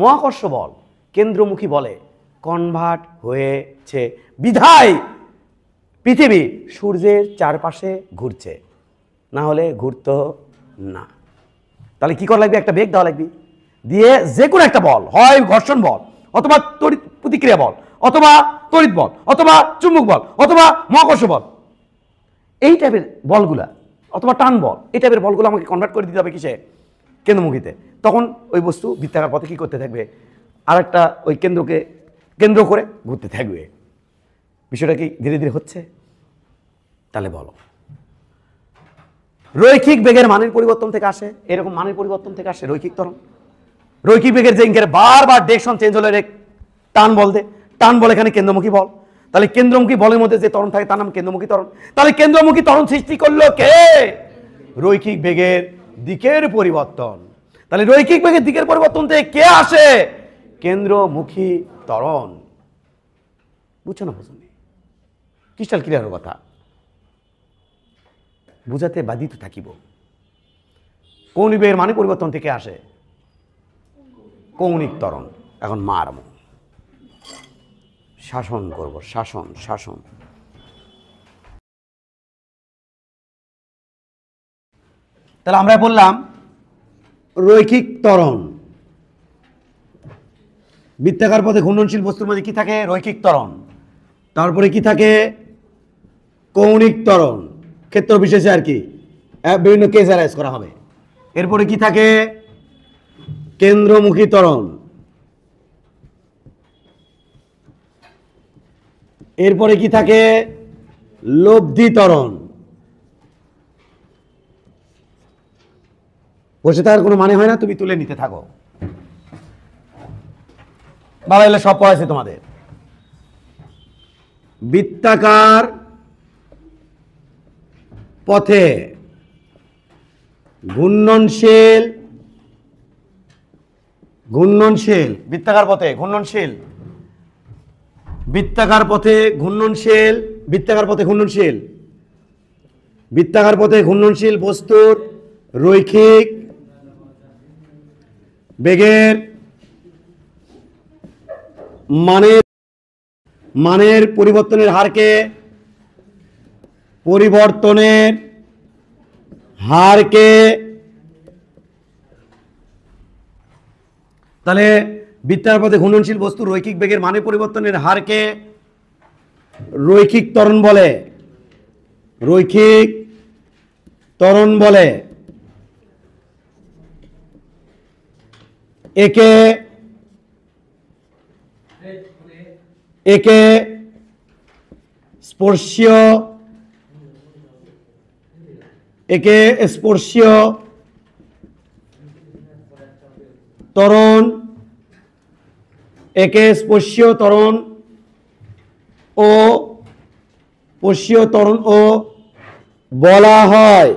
মহাকর্ষ বল কেন্দ্রমুখী বলে কনভার্ট হয়েছে বিধায় পৃথিবী সূর্যের চারপাশে ঘুরছে, না হলে ঘুরতো না। তাহলে কি করা লাগবে? একটা বেগ দেওয়া লাগবে, দিয়ে যে কোনো একটা বল, হয় ঘর্ষণ বল অথবা তড়িৎ প্রতিক্রিয়া বল অথবা তড়িৎ বল অথবা চুম্বক বল অথবা মহাকর্ষ বল, এই টাইপের বলগুলা অথবা টান বল, এই টাইপের বলগুলো আমাকে কনভার্ট করে দিতে হবে কিসে? কেন্দ্রমুখীতে। তখন ওই বস্তু বৃত্তাকার পথে কি করতে থাকবে? আর একটা ওই কেন্দ্রকে কেন্দ্র করে ঘুরতে থাকবে। বিষয়টা কি ধীরে ধীরে হচ্ছে? তাহলে বলো, রৈখিক বেগের মানের পরিবর্তন থেকে আসে, এরকম মানের পরিবর্তন থেকে আসে রৈখিক ত্বরণ। রৈখিক বেগের যে ইঙ্গিতে বারবার ডিরেকশন চেঞ্জ হলে টান বল দে, টান বল এখানে কেন্দ্রমুখী বল। তাহলে কেন্দ্রমুখী বলের মধ্যে যে ত্বরণ থাকে তার নাম কেন্দ্রমুখী ত্বরণ। তাহলে কেন্দ্রমুখী ত্বরণ সৃষ্টি করলো কে? রৈখিক বেগের দিকের পরিবর্তন। তাহলে রৈখিক বেগের দিকের পরিবর্তন থেকে কে আসে? কেন্দ্রমুখী ত্বরণ। বুঝছো না? বুঝুন ক্রিস্টাল ক্লিয়ার কথা, বুঝাতে বাধিত থাকিব। কৌণিক বেগের মানে পরিবর্তন থেকে আসে কৌণিক ত্বরণ। এখন মারম, শাসন করব, শাসন শাসন। তাহলে আমরা বললাম রৈখিক ত্বরণ, বৃত্তাকার পথে ঘূর্ণনশীল বস্তুর মধ্যে কি থাকে? রৈখিক ত্বরণ। তারপরে কি থাকে? কৌণিক ত্বরণ, ক্ষেত্র বিশেষে আর কি বিভিন্ন কেস অ্যারাইজ করা হবে। এরপরে কি থাকে? কেন্দ্রমুখী ত্বরণ। এরপরে কি থাকে? লব্ধি ত্বরণ। বসে থাকার কোনো মানে হয় না, তুমি তুলে নিতে থাকো। বাবা এলে সব পড়াইছে তোমাদের। বৃত্তাকার পথে ঘূর্ণনশীল, বৃত্তাকার পথে ঘূর্ণনশীল, বৃত্তাকার পথে ঘূর্ণনশীল, বৃত্তাকার পথে ঘূর্ণনশীল, বৃত্তাকার পথে ঘূর্ণনশীল বস্তুর রৈখিক বেগের মানের পরিবর্তনের হারকে তাহলে বৃত্তাকার পথে ঘূর্ণনশীল বস্তুর রৈখিক বেগের মানের পরিবর্তনের হারকে রৈখিক ত্বরণ বলে। রৈখিক ত্বরণ বলে। একে স্পর্শীয় ত্বরণ, ও স্পর্শীয় ত্বরণ ও বলা হয়।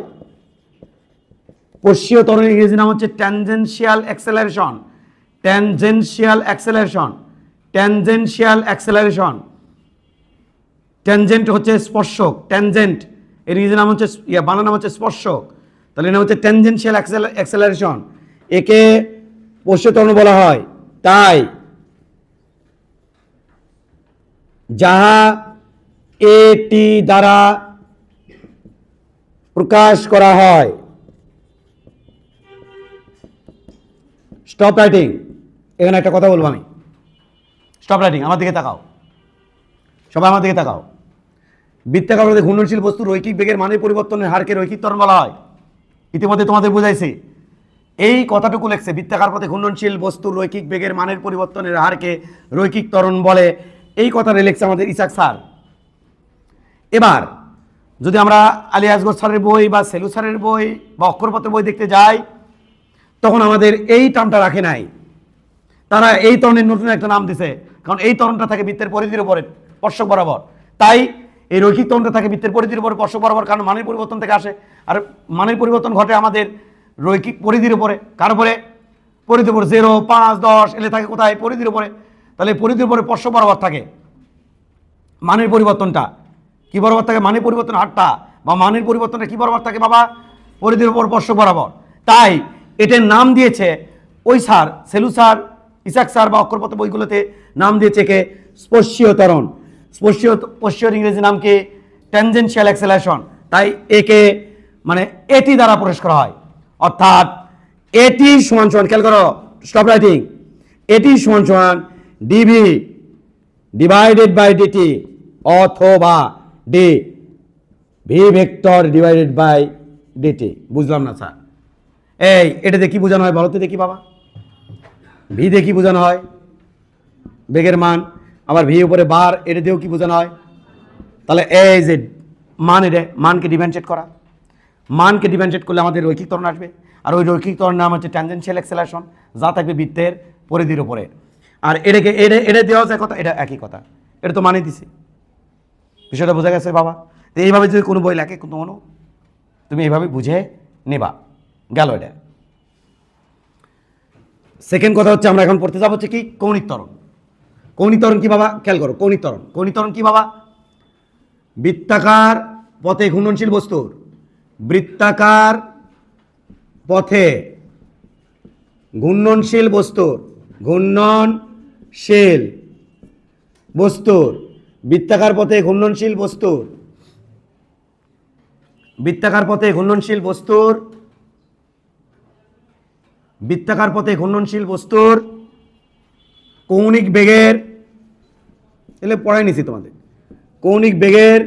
স্পর্শীয় ত্বরণের ইংরেজি নাম হচ্ছে ট্যানজেনশিয়াল অ্যাক্সেলারেশন। ট্যানজেন্ট হচ্ছে স্পর্শক, ট্যানজেন্ট এর ইংরেজি নাম হচ্ছে বাংলা নাম হচ্ছে স্পর্শক, তাহলে এটা হচ্ছে ট্যানজেনশিয়াল অ্যাক্সেলারেশন। একে স্পর্শীয় ত্বরণ বলা হয়। তাই যাহা এটি দ্বারা প্রকাশ করা হয়। Stop writing. এখানে একটা কথা বলবো আমি। Stop writing. আমার দিকে তাকাও, সবাই আমার দিকে তাকাও। বৃত্তাকার পথে ঘূর্ণনশীল বস্তুর রৈখিক বেগের মানের পরিবর্তনের হারকে রৈখিক ত্বরণ বলা হয়। ইতিমধ্যে তোমাদের বুঝাইছি। এই কথাটুকু লেখছে, বৃত্তাকার পথে ঘূর্ণনশীল বস্তুর রৈখিক বেগের মানের পরিবর্তনের হারকে রৈখিক ত্বরণ বলে। এই কথাটা লেখছে আমাদের ইসাক স্যার। এবার যদি আমরা আলী আসগর স্যারের বই বা সেলু স্যারের বই বা অক্ষরপত্রের বই দেখতে যাই, তখন আমাদের এই টার্মটা রাখে নাই। তারা এই ত্বরণের নতুন একটা নাম দিছে, কারণ এই ত্বরণটা থাকে বৃত্তের পরিধির উপরে স্পর্শক বরাবর। তাই এই রৈখিক ত্বরণটা থাকে বৃত্তের পরিধির উপরে স্পর্শক বরাবর, কারণ মানের পরিবর্তন থেকে আসে। আর মানের পরিবর্তন ঘটে আমাদের রৈখিক পরিধির উপরে। কার উপরে? পরিধির উপরে। 0, 5, 10 এলে থাকে কোথায়? পরিধির উপরে। তাহলে পরিধির উপরে স্পর্শক বরাবর থাকে মানের পরিবর্তনটা। কি বরাবর থাকে? মানের পরিবর্তন হারটা বা মানের পরিবর্তনটা কি বরাবর থাকে বাবা? পরিধির উপর স্পর্শক বরাবর। তাই এটার নাম দিয়েছে ওই স্যার, সেলু স্যার, ইসাক স্যার বা অক্ষরপত্র বইগুলোতে নাম দিয়েছে কে? স্পর্শীয় ত্বরণ। স্পর্শীয় ইংরেজি নাম কি? Tangential acceleration. তাই একে মানে এটি দ্বারা প্রকাশ করা হয়। অর্থাৎ এটি সমান সমান, খেয়াল করো, স্টপ রাইটিং, এটি সমান সমান ডিভি ডিভাইডেড বাই ডিটি অথবা d v vector divided by d t. বুঝলাম না স্যার। এই এটা দিয়ে কি বোঝানো হয় বলো তো দেখি বাবা? ভি দিয়ে কি বোঝানো হয়? বেগের মান। আবার ভি উপরে বার, এটা দিয়েও কি বোঝানো হয়? তাহলে এই যে মান, এটা মানকে ডিফারেন্সিয়েট করা। মানকে ডিফারেন্সিয়েট করলে আমাদের রৈখিক ত্বরণ আসবে। আর ওই রৈখিক ত্বরণ নাম হচ্ছে ট্যানজেনশিয়াল অ্যাক্সেলারেশন, যা থাকবে বৃত্তের পরিধির উপরে। আর এটাকে এটা দেওয়া যায় কথা, এটা একই কথা, এটা তো মানে দিছি। বিষয়টা বোঝা গেছে বাবা? তো এইভাবে যদি কোনো বই লেখে কোনো, তুমি এইভাবে বুঝে নেবা। গেল এটা। সেকেন্ড কথা হচ্ছে আমরা এখন পড়তে যাবো হচ্ছে কি? কৌণিক ত্বরণ। কৌণিক ত্বরণ কি বাবা? খেয়াল করো, কৌণিক ত্বরণ। কৌণিক ত্বরণ কি বাবা? বৃত্তাকার পথে ঘূর্ণনশীল বস্তুর, বৃত্তাকার পথে ঘূর্ণনশীল বস্তুর, ঘূর্ণনশীল বস্তুর, বৃত্তাকার পথে ঘূর্ণনশীল বস্তুর, বৃত্তাকার পথে ঘূর্ণনশীল বস্তুর, বৃত্তাকার পথে ঘূর্ণনশীল বস্তুর কৌণিক বেগের, এলে পড়াই নিছি তোমাদের, কৌণিক বেগের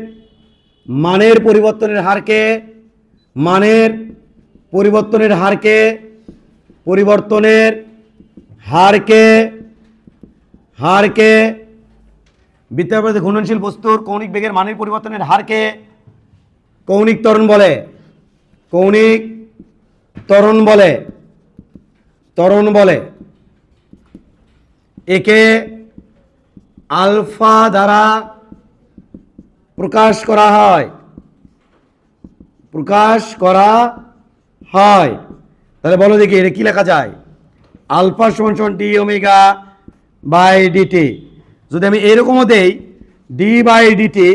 মানের পরিবর্তনের হারকে, মানের পরিবর্তনের হারকে, পরিবর্তনের হারকে, হারকে বৃত্তাকার পথে ঘূর্ণনশীল বস্তুর কৌণিক বেগের মানের পরিবর্তনের হারকে কৌণিক ত্বরণ বলে। কৌণিক ত্বরণ বলে, ত্বরণ বলে। একে আলফা দ্বারা প্রকাশ করা হয়, প্রকাশ করা হয়। তাহলে বলো দেখি এটা কি লেখা যায়? আলফা সমান সমান ডি ওমেগা বাই ডিটি। যদি আমি এরকমও দেই ডি বাই ডিটি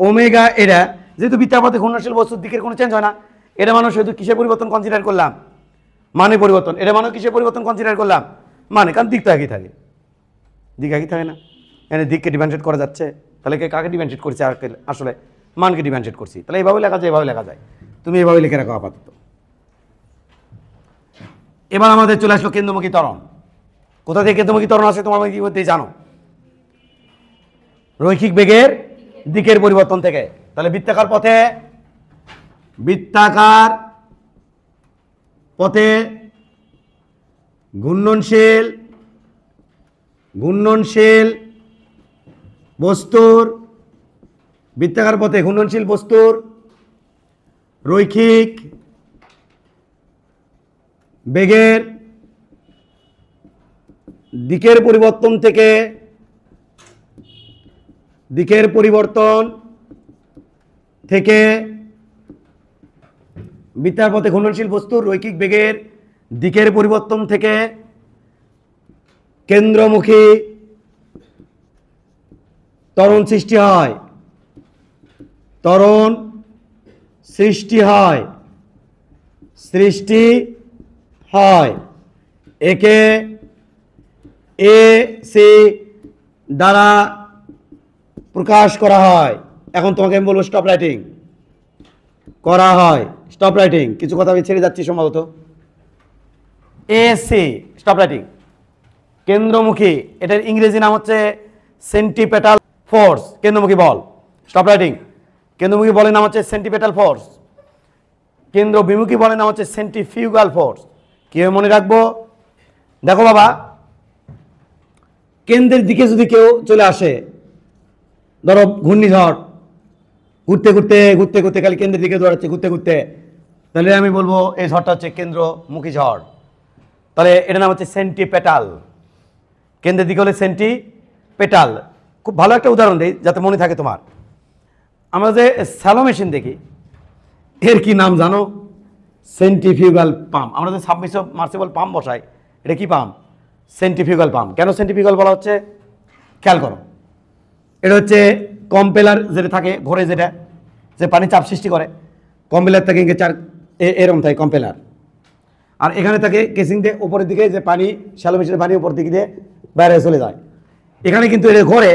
ওমেগা, এটা যেহেতু বৃত্তাকার পথে ঘূর্ণনশীল বস্তুর দিকের কোনো চেঞ্জ হয় না, এটা মানুষ শুধু কিসের পরিবর্তন কনসিডার করলাম? মানে পরিবর্তন। এটা মানুষ কিসের পরিবর্তন কনসিডার করলাম? মানে, কারণ দিক তো একই থাকে, দিক একই থাকে না। এখানে দিককে ডিফারেন্সিয়েট করা যাচ্ছে, তাহলে কাকে ডিফারেন্সিয়েট করছি? আসলে মানকে ডিফারেন্সিয়েট করছি। তাহলে এইভাবে লেখা যায়, এভাবে লেখা যায়। তুমি এইভাবে লিখে রাখো আপাতত। এবার আমাদের চলে আসলো কেন্দ্রমুখী ত্বরণ। কোথা থেকে কেন্দ্রমুখী ত্বরণ আছে তোমার মধ্যে জানো? রৈখিক বেগের দিকের পরিবর্তন থেকে। তাহলে বৃত্তাকার পথে বৃত্তাকার পথে ঘূর্ণনশীল বস্তুর বৃত্তাকার পথে ঘূর্ণনশীল বস্তুর রৈখিক বেগের দিকের পরিবর্তন থেকে বৃত্তাকার পথে ঘূর্ণনশীল বস্তুর রৈখিক বেগের দিকের পরিবর্তন থেকে কেন্দ্রমুখী ত্বরণ সৃষ্টি হয় একে এসি দ্বারা প্রকাশ করা হয়। এখন তোমাকে আমি বলবো স্টপ রাইটিং করা হয়। স্টপ রাইটিং, কিছু কথা আমি ছেড়ে যাচ্ছি সম্ভবত। এসি স্টপ রাইটিং, কেন্দ্রমুখী, এটার ইংরেজি নাম হচ্ছে সেন্টিপেটাল ফোর্স, কেন্দ্রমুখী বল। স্টপ রাইটিং, কেন্দ্রমুখী বলের নাম হচ্ছে সেন্টিপেটাল ফোর্স, কেন্দ্র বিমুখী বলের নাম হচ্ছে সেন্ট্রিফিউগাল ফোর্স। কীভাবে মনে রাখবো? দেখো বাবা, কেন্দ্রের দিকে যদি কেউ চলে আসে, ধরো ঘূর্ণিঝড় ঘুরতে ঘুরতে খালি কেন্দ্রের দিকে দৌড়াচ্ছে ঘুরতে, তাহলে আমি বলবো এই ঝড়টা হচ্ছে কেন্দ্রমুখী ঝড়। তাহলে এটার নাম হচ্ছে সেন্টিপেটাল, কেন্দ্রের দিকে হলে সেন্টিপেটাল। খুব ভালো একটা উদাহরণ দিই যাতে মনে থাকে তোমার। আমরা যে স্যালো মেশিন দেখি, এর কি নাম জানো? Centrifugal pump. আমরা যে সাবমার্সিবল পাম্প বসাই, এটা কি পাম্প? Centrifugal pump. কেন সেন্ট্রিফিউগাল বলা হচ্ছে? খেয়াল করো, এটা হচ্ছে কম্পেলার যেটা থাকে ঘরে, যেটা যে পানি চাপ সৃষ্টি করে, কম্পেলার থাকে এরকম থাকে কম্পেলার, আর এখানে থাকে কেসিং দিয়ে উপরের দিকে যে পানি, শ্যালো মেশিনের পানি উপর দিকে দিয়ে বাইরে চলে যায়। এখানে কিন্তু এর ঘরে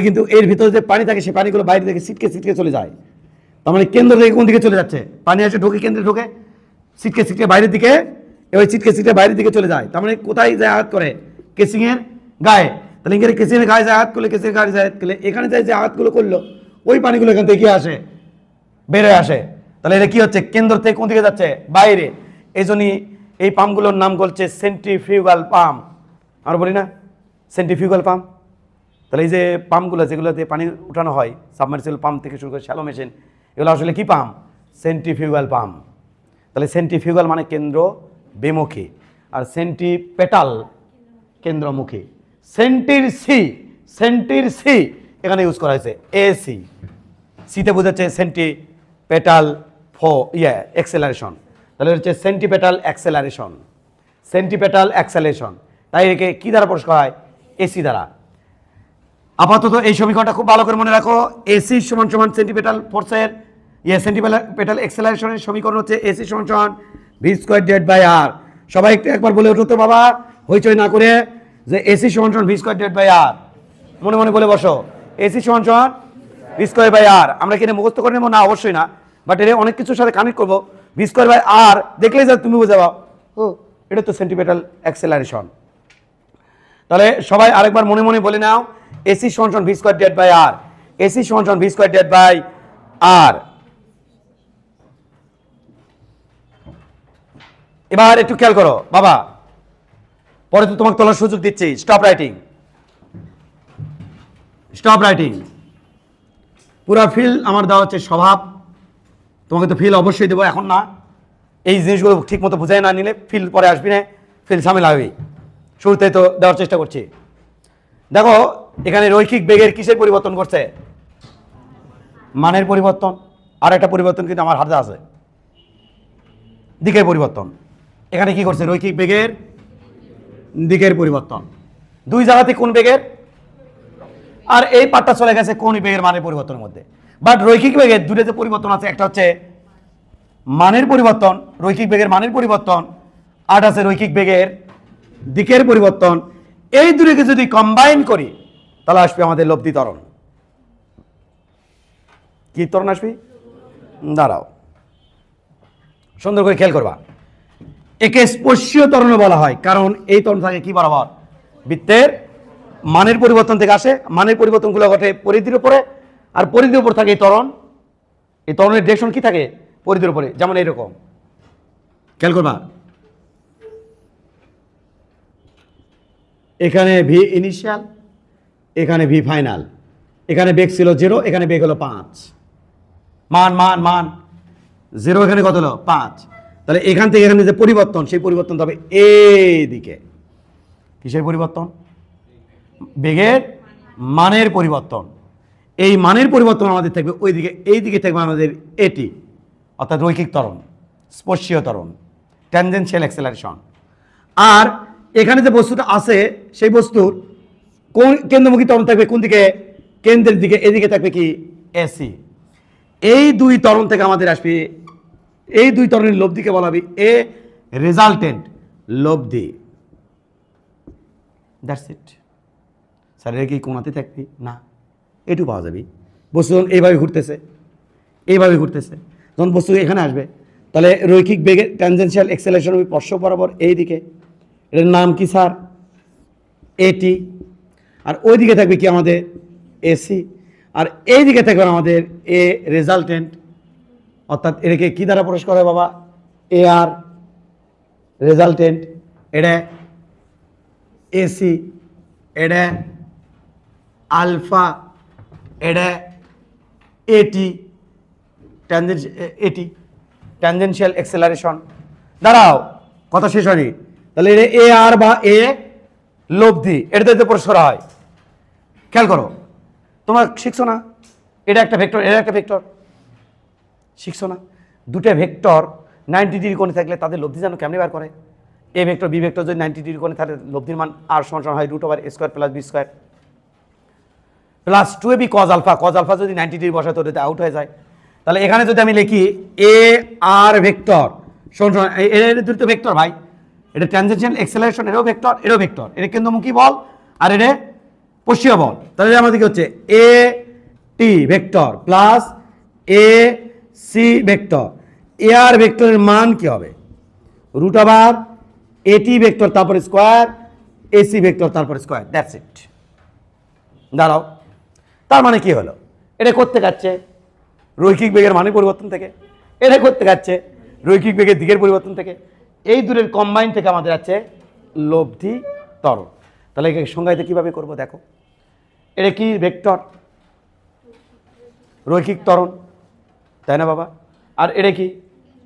কিন্তু এর ভিতরে যে পানি থাকে সেই পানিগুলো বাইরে থেকে ছিটকে চলে যায়। তার মানে কেন্দ্র থেকে কোন দিকে চলে যাচ্ছে? পানি আসে ঢোকে, কেন্দ্রে ঢোকে, ছিটকে বাইরের দিকে, এবার ছিটকে বাইরের দিকে চলে যায়। তার মানে কোথায় যায় আঘাত করে? কেসিংয়ের গায়ে। তাহলে ইংরেজি কেসিংয়ের গায়ে যায় আঘাত করলে, কেসিংয়ের গায়ে যায় আঘাত করলে, এখানে যায় যে আঘাতগুলো করলো ওই পানিগুলো এখান থেকে আসে, বের হয়ে আসে। তাহলে এটা কি হচ্ছে? কেন্দ্র থেকে কোন দিকে যাচ্ছে? বাইরে। এই জন্যই এই পাম্পগুলোর নাম বলছে সেন্ট্রিফিউগাল পাম্প। আমরা বলি না সেন্ট্রিফিউগাল পাম্প? তাহলে এই যে পাম্পগুলো যেগুলোতে পানি উঠানো হয়, সাবমার্সিবল পাম্প থেকে শুরু করে শ্যালো মেশিন, এগুলো আসলে কি পাম্প? Centrifugal pump. তাহলে সেন্ট্রিফিউগাল মানে কেন্দ্র বিমুখী, আর সেন্ট্রিপেটাল কেন্দ্রমুখী। সেন্টির সি এখানে ইউজ করা হয়েছে, এসি। সিতে বোঝাচ্ছে সেন্টিপেটাল অ্যাক্সেলারেশন। তাহলে হচ্ছে সেন্টিপেটাল অ্যাক্সেলারেশন। তাই একে কি দ্বারা প্রকাশ করা হয়? এসি দ্বারা। আপাতত এই সমীকরণটা খুব ভালো করে মনে রাখো। এসি সমান সেন্টিপেটাল ফোর্সের সেন্টিপেটাল অ্যাক্সেলারেশনের সমীকরণ হচ্ছে এসি সমান ভি স্কোয়ার ডিভাইডেড বাই আর। সবাই একবার বলে ওঠো তো বাবা, হইচই না করে, যে এসি সমান ভি স্কোয়ার ডিভাইডেড বাই আর। মনে মনে বলে বসো, এসি সমান ভি স্কোয়ার বাই আর। আমরা কি এটা মুখস্থ করে নেবো? না, অবশ্যই না, বাট এটা অনেক কিছুর সাথে কানেক্ট করবো। ভি স্কোয়ার বাই আর দেখলেই যা তুমি বুঝে যাও, ও এটা তো সেন্টিপেটাল অ্যাক্সেলারেশন। তাহলে সবাই আরেকবার মনে মনে বলে নাও, এসি সমান v square divided by r. A c সমান v square divided by r. এবার একটু খেয়াল করো বাবা, পরে তো তোমাকে তোলার সুযোগ দিচ্ছি। Stop writing. পুরা ফিল আমার দেওয়া হচ্ছে স্বভাব, তোমাকে তো ফিল অবশ্যই দেবো, এখন না। এই জিনিসগুলো ঠিক মতো বুঝাই না নিলে ফিল পরে আসবি না, ফিল ঝামেলা হবে। শুরুতে তো দেওয়ার চেষ্টা করছি। দেখো এখানে রৈখিক বেগের কিসের পরিবর্তন করছে? মানের পরিবর্তন। আর একটা পরিবর্তন কিন্তু আমার হাতে আছে, দিকের পরিবর্তন। এখানে কি করছে? রৈখিক বেগের দিকের পরিবর্তন। দুই জায়গাতে কোন বেগের, আর এই পার্টটা চলে গেছে কোন বেগের মানের পরিবর্তনের মধ্যে। বাট রৈখিক বেগের দুটো যে পরিবর্তন আছে, একটা হচ্ছে মানের পরিবর্তন, রৈখিক বেগের মানের পরিবর্তন, আর আছে রৈখিক বেগের দিকের পরিবর্তন। এই দুটোকে যদি কম্বাইন করি তাহলে আসবে আমাদের লব্ধি ত্বরণ। কি ত্বরণ আসবে? দাঁড়াও, সুন্দর করে খেয়াল করবা। একে স্পর্শীয় ত্বরণ বলা হয়, কারণ এই ত্বরণ থাকে কি বরাবর? বৃত্তের মানের পরিবর্তন থেকে আসে। মানের পরিবর্তনগুলো ঘটে পরিধির উপরে, আর পরিধির উপর থাকে এই ত্বরণ। এই ত্বরণের ডিরেকশন কি থাকে? পরিধির উপরে, যেমন এইরকম খেয়াল করবা, এখানে ভি ইনিশিয়াল, এখানে ভি ফাইনাল, এখানে বেগ ছিল 0, এখানে বেগ হলো 5, মান মান মান 0, এখানে কত হলো 5। তাহলে এখান থেকে এখানে যে পরিবর্তন, সেই পরিবর্তন হবে এই দিকে। কিসের পরিবর্তন? বেগের মানের পরিবর্তন। এই মানের পরিবর্তন আমাদের থাকবে ওই দিকে, এই দিকে থাকবে আমাদের এটি, অর্থাৎ রৈখিক ত্বরণ, স্পর্শীয় ত্বরণ, ট্যানজেনশিয়াল অ্যাক্সেলারেশন। আর এখানে যে বস্তুটা আছে সেই বস্তুর কোন কেন্দ্রমুখী ত্বরণ থাকবে কোন দিকে? কেন্দ্রের দিকে, এদিকে থাকবে কি এসি। এই দুই ত্বরণ থেকে আমাদের আসবে, এই দুই ত্বরণের লব্ধিকে বলা হবে এ রেজাল্টেন্ট লব্ধি। That's it. স্যার এর কি কোনাতে থাকবে না, এটু পাওয়া যাবে। বস্তু যখন এইভাবে ঘুরতেছে, এইভাবে ঘুরতেছে, যখন বস্তু এখানে আসবে, তাহলে রৈখিক বেগের ট্যানজেনশিয়াল অ্যাক্সেলারেশন হবে স্পর্শক বরাবর এই দিকে। এর নাম কি স্যার? এটি। আর ওই দিকে থাকবে কি আমাদের এসি। আর এই দিকে থাকবে আমাদের এ রেজাল্টেন্ট, অর্থাৎ এটাকে কি দ্বারা প্রকাশ করা হয় বাবা? এ আর রেজাল্টেন্ট, এটা এসি, এটা আলফা, এটা এটি, এটি ট্যানজেনশিয়াল অ্যাক্সেলারেশন। দাঁড়াও, কথা শেষ হয়নি। তাহলে এটা এ আর বা এ লব্ধি, এটাতে প্রকাশ করা হয়। খেয়াল করো, তোমরা শিখছো না? এটা একটা ভেক্টর, এটা একটা ভেক্টর, শিখছো না? দুটো ভেক্টর 90 ডিগ্রি কোণে থাকলে তাদের লব্ধি যেন কেমনি বার করে? এ ভেক্টর বি ভেক্টর যদি 90 ডিগ্রি কোণে তাহলে লব্ধির মান আর সমান হয় √a² plus b square plus 2ab cos alpha. cos alpha যদি 90 ডিগ্রি বসায় তো এটা আউট হয়ে যায়। তাহলে এখানে যদি আমি লিখি এ আর ভেক্টর সমান, এটা দুটো ভেক্টর ভাই, এটা ট্যানজেনশিয়াল অ্যাক্সেলারেশন, এটাও ভেক্টর, এটাও ভেক্টর, এটা কেন্দ্রমুখী বল আর এটা পশ্চীয় বল। তাহলে আমাদের কি হচ্ছে? A T vector plus A C vector. A R ভেক্টরের মান কি হবে? √এটি ভেক্টর তারপরে স্কোয়ার, এসি ভেক্টর তারপরে স্কোয়ার। That's it. দাঁড়াও, তার মানে কি হলো? এটা করতে যাচ্ছে রৈখিক বেগের মানের পরিবর্তন থেকে, এটা করতে যাচ্ছে রৈখিক বেগের দিকের পরিবর্তন থেকে, এই দূরের কম্বাইন থেকে আমাদের আছে লব্ধি ত্বরণ। তাহলে একে সংজ্ঞায়িত কীভাবে করবো দেখো, এটা কি ভেক্টর? রৈখিক ত্বরণ, তাই না বাবা? আর এটা কি?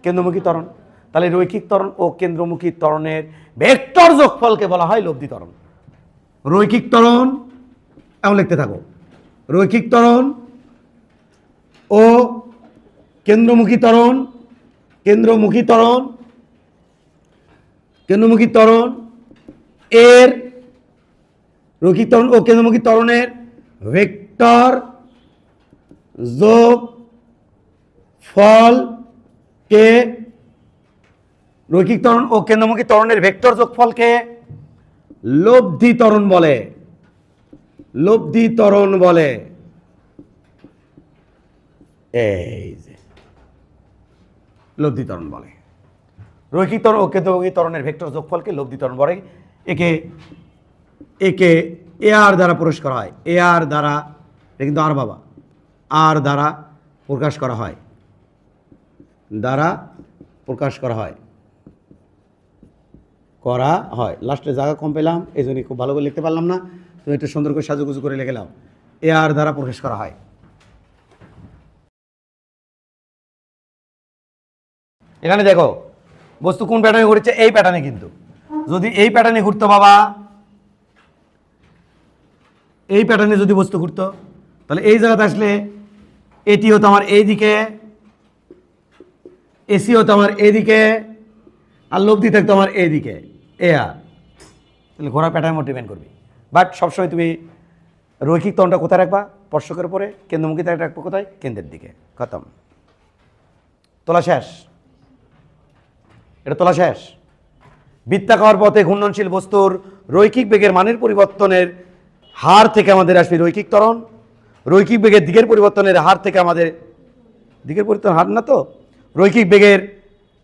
কেন্দ্রমুখী ত্বরণ। তাহলে রৈখিক ত্বরণ ও কেন্দ্রমুখী ত্বরণের ভেক্টর যোগফলকে বলা হয় লব্ধি ত্বরণ। রৈখিক ত্বরণ, এমন লিখতে থাকো, রৈখিক ত্বরণ ও কেন্দ্রমুখী ত্বরণ, কেন্দ্রমুখী ত্বরণ, কেন্দ্রমুখী ত্বরণ এর, রৈখিক ত্বরণ ও কেন্দ্রমুখী ত্বরণের ভেক্টর যোগ ফলকে, রৈখিক ত্বরণ ও কেন্দ্রমুখী ত্বরণের ভেক্টর যোগফলকে লব্ধি ত্বরণ বলে। লব্ধি ত্বরণ বলে। এই যে লব্ধি ত্বরণ বলে। রৈখিক ত্বরণ ও কেন্দ্রমুখী ত্বরণের ভেক্টর যোগফলকে লব্ধি ত্বরণ বলে। একে একে এ আর দ্বারা প্রকাশ করা হয়। এ আর দ্বারা, এটা কিন্তু আর বাবা, আর দ্বারা প্রকাশ করা হয়, দ্বারা প্রকাশ করা হয়, করা হয়। লাস্টে জায়গা কম পেলাম, এই জন্য খুব ভালো করে লিখতে পারলাম না, তো একটু সুন্দর করে সাজুগুজু করে লিখে নাও। এ আর দ্বারা প্রকাশ করা হয়। এখানে দেখো বস্তু কোন প্যাটার্নে ঘুরছে? এই প্যাটার্নে। কিন্তু যদি এই প্যাটার্নে ঘুরতো বাবা, এই প্যাটার্নে যদি বস্তু ঘুরতো, তাহলে এই জায়গাতে আসলে এটি হতো আমার এইদিকে, এসি হতো আমার এইদিকে, আর লব্ধি থাকতো আমার এইদিকে, এ আর। তাহলে ঘোরার প্যাটার্ন মতো ডিপেন্ড করবি। বাট সবসময় তুমি রৈখিক ত্বরণটা কোথায় রাখবা? স্পর্শকের উপরে। কেন্দ্রমুখী রাখবো কোথায়? কেন্দ্রের দিকে। খতম। তোলা শেষ। এটা তোলা শেষ। বৃত্তাকার পথে ঘূর্ণনশীল বস্তুর রৈখিক বেগের মানের পরিবর্তনের হার থেকে আমাদের আসবে রৈখিক ত্বরণ। রৈখিক বেগের দিকের পরিবর্তনের হার থেকে আমাদের, দিকের পরিবর্তন হার না তো, রৈখিক বেগের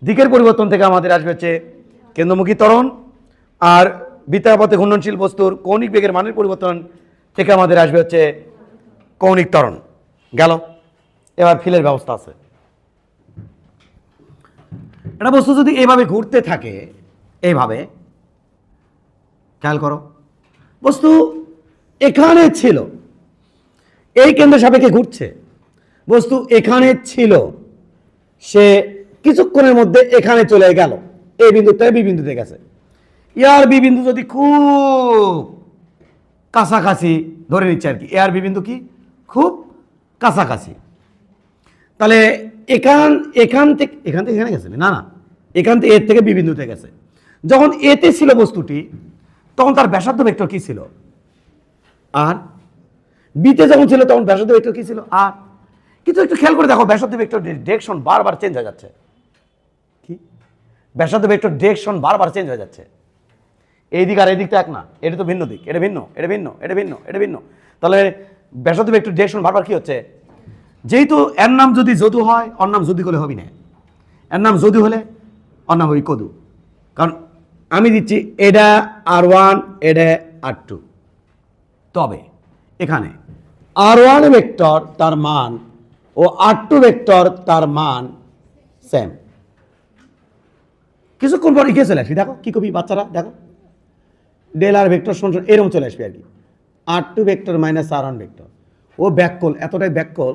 দিকের পরিবর্তন থেকে আমাদের আসবে হচ্ছে কেন্দ্রমুখী ত্বরণ। আর বৃত্তাকার পথে ঘূর্ণনশীল বস্তুর কৌণিক বেগের মানের পরিবর্তন থেকে আমাদের আসবে হচ্ছে কৌণিক ত্বরণ। গেল। এবার ফিলের ব্যবস্থা আছে। একটা বস্তু যদি এইভাবে ঘুরতে থাকে, এইভাবে খেয়াল করো, বস্তু এখানে ছিল, এই কেন্দ্র সাপেক্ষে ঘুরছে, বস্তু এখানে ছিল, সে কিছুক্ষণের মধ্যে এখানে চলে গেল, এই বিন্দু থেকে বি বিন্দুতে গেছে। ইয়ার বি বিন্দু যদি খুব কাছাকাছি ধরে নিচ্ছে আর কি, এ আর বি বিন্দু কি খুব কাছাকাছি, তাহলে এখান থেকে এখানে গেছে না, না এখান থেকে এর থেকে বি বিন্দুতে গেছে। যখন এতে ছিল বস্তুটি, তখন তার ব্যাসার্ধ ভেক্টর কি ছিল আর, বিতে যখন ছিল তখন ব্যাসার্ধ ভেক্টর কি ছিল আর। কিন্তু একটু খেয়াল করে দেখো, ব্যাসার্ধ ভেক্টর ডিরেকশন বারবার চেঞ্জ হয়ে যাচ্ছে। কি ব্যাসার্ধ ভেক্টর ডিরেকশন বারবার চেঞ্জ হয়ে যাচ্ছে, এই দিক আর এই দিক তো এক না, এটা তো ভিন্ন দিক, এটা ভিন্ন, এটা ভিন্ন, এটা ভিন্ন, এটা ভিন্ন। তাহলে ব্যাসার্ধ ভেক্টর ডিরেকশন বারবার কি হচ্ছে, যেহেতু এর নাম যদি যদু হয়, অর নাম যদি হলে হবি না, এর নাম যদু হলে অর নাম হবি কদু। কারণ আমি দিচ্ছি এটা R1, এটা R2, তবে এখানে R1 ভেক্টর তার মান ও R2 ভেক্টর তার মান সেম। কিছুক্ষণ পর এগিয়ে চলে আসবি, দেখো কি কবি বাচ্চারা, দেখো ডেল আর ভেক্টর সমান এরকম চলে আসবে আর কি, R2 vector minus R1 vector. ও ব্যাককল, এতটাই ব্যাককল,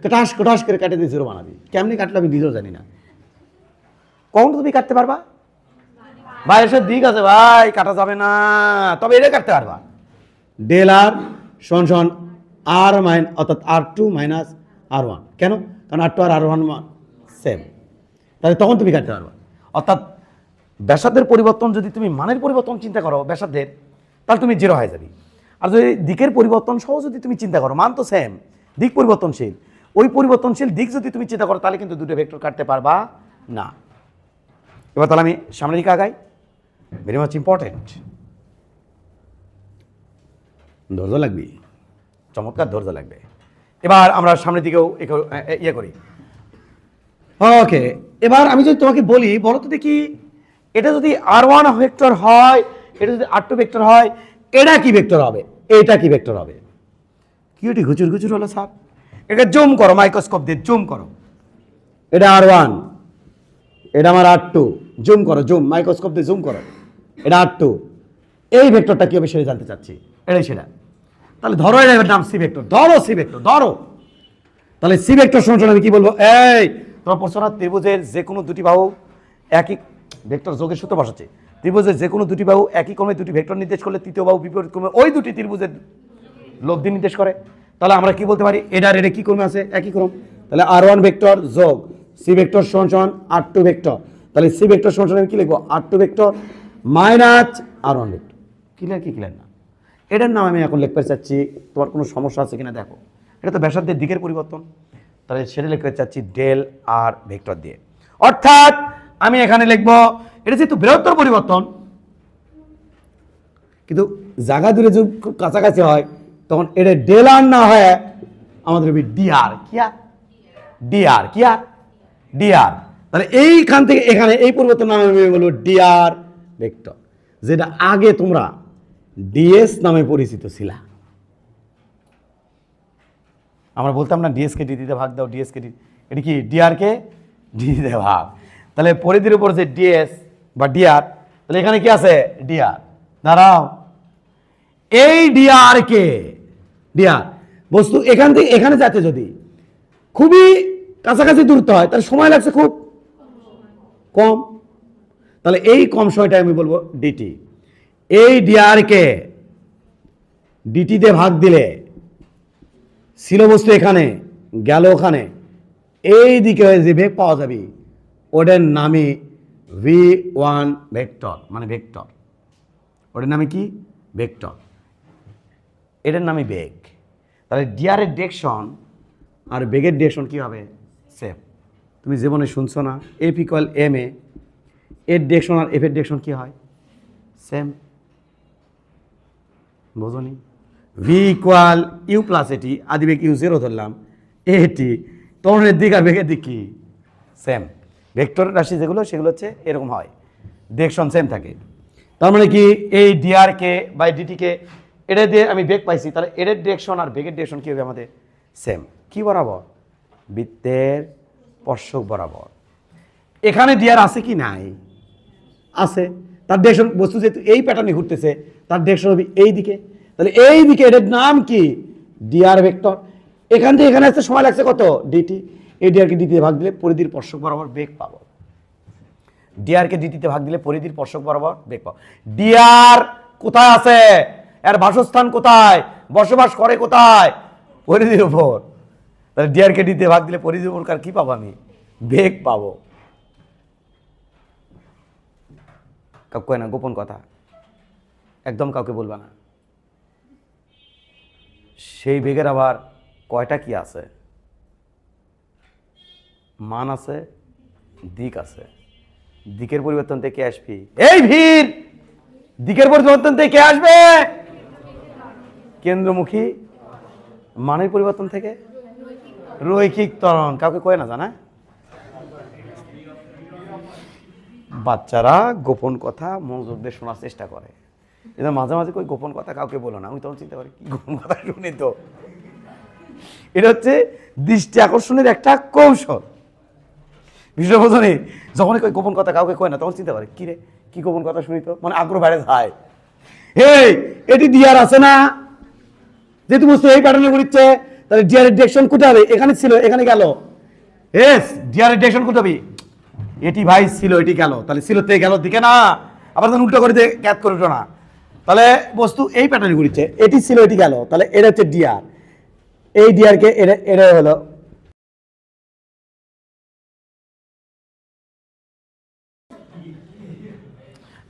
কটাস কটাস করে কাটে দিয়ে জিরো বানাবি। কেমনি কাটলে আমি নিজেও জানি না। কখন তুমি কাটতে পারবা ভাই? এসব দিক আছে ভাই, কাটা যাবে না, তবে এটা কাটতে পারবা। ডেল আর সমান আর অর্থাৎ R2 মাইনাস R1। কেন? কারণ R2 আর R1 সেম, তাহলে তখন তুমি কাটতে পারবা। অর্থাৎ ব্যাসার্ধের পরিবর্তন যদি তুমি মানের পরিবর্তন চিন্তা করো ব্যাসার্ধের, তাহলে তুমি জিরো হয়ে যাবি। আর যদি দিকের পরিবর্তন সহ যদি তুমি চিন্তা করো, মান তো সেম, দিক পরিবর্তনশীল, ওই পরিবর্তনশীল দিক যদি তুমি চিন্তা করো, তাহলে কিন্তু দুটো ভেক্টর কাটতে পারবা না। এবার তাহলে আমি সামনের দিকে আগাই, ভেরি মাচ ইম্পর্টেন্ট। ধৈর্য লাগবে, চমৎকার ধৈর্য লাগবে। এবার আমরা সামনের দিকেও ইয়ে করি। ওকে, এবার আমি যদি তোমাকে বলি, বলো তো দেখি, এটা যদি R1 ভেক্টর হয়, এটা যদি R2 ভেক্টর হয়, এটা কি ভেক্টর হবে, এটা কি ভেক্টর হবে? কি ওটি ঘুচুর ঘুচুর হলো স্যার? এটা জুম করো, মাইক্রোস্কোপ দিয়ে জুম করো। এটা R1, এটা আমার R2, জুম করো, জুম মাইক্রোস্কোপ দিয়ে জুম করো, এটা R2। এই ভেক্টরটা কি হবে সেটা জানতে চাচ্ছি, এটাই সেটা। তাহলে ধরো এর নাম সি ভেক্টর, ধরো সি ভেক্টর ধরো। তাহলে সি ভেক্টর সমান আমি কি বলবো, এই তোমার প্রশ্ন, ত্রিভুজের যে কোনো দুটি বাহু একই ভেক্টর যোগের সূত্র বসাচ্ছে, ত্রিভুজের যে কোনো দুটি বাহু একই ক্রমে দুটি ভেক্টর নির্দেশ করলে তৃতীয় বাহু বিপরীত ক্রমে ওই দুটি ত্রিভুজের লব্ধি নির্দেশ করে। তাহলে আমরা কি বলতে পারি, এটা আর এটা কি ক্রমে আছে, একই ক্রম। তাহলে R1 ভেক্টর যোগ সি ভেক্টর সমান R2 ভেক্টর। তাহলে সি ভেক্টর সমান আমি কি লিখবো, R2 vector minus R1 vector. Clear কি ক্লিয়ার না? এটার নাম আমি এখন লিখতে চাচ্ছি, তোমার কোনো সমস্যা আছে কিনা দেখো। এটা তো ব্যাসার্ধের দিকের পরিবর্তন, তাহলে সেটা লিখতে চাচ্ছি ডেল আর ভেক্টর দিয়ে। অর্থাৎ আমি এখানে লিখবো, এটা যেহেতু বৃহত্তর পরিবর্তন, কিন্তু জায়গা দূরে যদি খুব কাছাকাছি হয়, তখন এটা ডেল আর না হয় আমাদের ডিআর। কি আর ডিআর, কি আর ডিআর। তাহলে এইখান থেকে এখানে এই পরিবর্তন নামে আমি বলবো ডিআর ভেক্টর, যেটা আগে তোমরা ডিএস নামে পরিচিত ছিল। আমরা বলতাম না ডিএসকে ডিতে ভাগ দাও, ডিএসকে ডি, এটা কি ডিআরকে ডিতে ভাগ। তাহলে পরিধির উপর যে ডিএস বা ডিআর, তাহলে এখানে কি আছে ডিআর। দাঁড়াও, এই ডিআর কে, ডিআর বস্তু এখান থেকে এখানে যাচ্ছে যদি খুবই কাছাকাছি দূরত্ব হয়, তাহলে সময় লাগছে খুব কম। তাহলে এই কম সময়টা আমি বলবো ডিটি। এই ডিআর কে ডিটি দিয়ে ভাগ দিলে ছিল বস্তু এখানে, গেল ওখানে, এই দিকে যে বেগ পাওয়া যাবে ওটার নামে V1 ভেক্টর, মানে ভেক্টর। ওটার নামে কি ভেক্টর, এটার নামে বেগ। তাহলে ডিআর এর ডিরেকশন আর বেগের ডিরেকশন কি হবে, সেম। তুমি জীবনে শুনছো না, এফ ইকুয়াল এম এ, এর ডিরেকশন আর এফ এর ডিরেকশন কি হয়, সেম। বোঝনি? V equal U plus A T, আদি বেগ ইউ জিরো ধরলাম, এটি ত্বরণের দিক আর বেগের দিক কি সেম। ভেক্টর রাশি যেগুলো সেগুলো হচ্ছে এরকম হয়, ডিরেকশন সেম থাকে। তার মানে কি এই ডিআর কে বাই ডিটিকে এটা দিয়ে আমি বেগ পাইছি, তাহলে এর ডিরেকশন আর বেগের ডিরেকশন কী হবে আমাদের সেম। কি বরাবর, বৃত্তের স্পর্শক বরাবর। এখানে ডিয়ার আছে কি নাই? আছে। তার ডিরেকশন বস্তু যেহেতু এই প্যাটার্নে ঘুরতেছে, তার ডিরেকশন হবে এই দিকে। তাহলে এই দিকে এটার নাম কি? D r vector. এখান থেকে এখানে আসতে সময় লাগছে কত? ডিটি। এই ডিআরকে ডিটিতে ভাগ দিলে পরিধির স্পর্শক বরাবর বেগ পাবো। ডিআরকে ডিটিতে ভাগ দিলে পরিধির স্পর্শক বরাবর বেগ পাবো। ডিআর কোথায় আছে? এর বাসস্থান কোথায়? বসবাস করে কোথায়? পরিধির উপর। তাহলে ডিআরকে ডিটিতে ভাগ দিলে পরিধির উপর কি পাবো আমি? বেগ পাবো। কাউকে না, গোপন কথা একদম কাউকে বলবা না। সেই বেগের আবার কয়টা কি আছে? মান আছে, দিক আছে। দিকের পরিবর্তন থেকে আসবি এই ভিড়, দিকের পরিবর্তন থেকে আসবে কেন্দ্রমুখী, মানের পরিবর্তন থেকে রৈখিক ত্বরণ। কাউকে কয় না জানা? বাচ্চারা গোপন কথা মনোযোগ দিয়ে শোনার চেষ্টা করে। এটা মাঝে মাঝে কই গোপন কথা কাউকে বলো না। আমি তখন চিন্তা করি কি গোপন কথা শুনি তো। এটা হচ্ছে দৃষ্টি আকর্ষণের একটা কৌশল। বিষয় বোঝনি? যখনই কই গোপন কথা কাউকে কয় না তখন চিন্তা করে কি রে, কি গোপন কথা শুনি তো, মানে আগ্রহ বাইরে যায়। এই এটি ডিআর আছে না? যেহেতু বুঝছো এই প্যাটার্নে ঘুরছে, তাহলে ডিআর এর ডিরেকশন কোথায় হবে? এখানে ছিল, এখানে গেল। এস ডিআর এর ডিরেকশন কোথায় হবে? এটি ভাই ছিল, এটি গেল। তাহলে ছিল তে গেল দিকে না, আবার তখন উল্টো করে দিয়ে ক্যাচ করে উঠো না। তাহলে বস্তু এই প্যাটার্নে ঘুরছে, এটি ছিল, এটি গেল। তাহলে এটা হচ্ছে ডিআর। এই ডিআরকে এটা হলো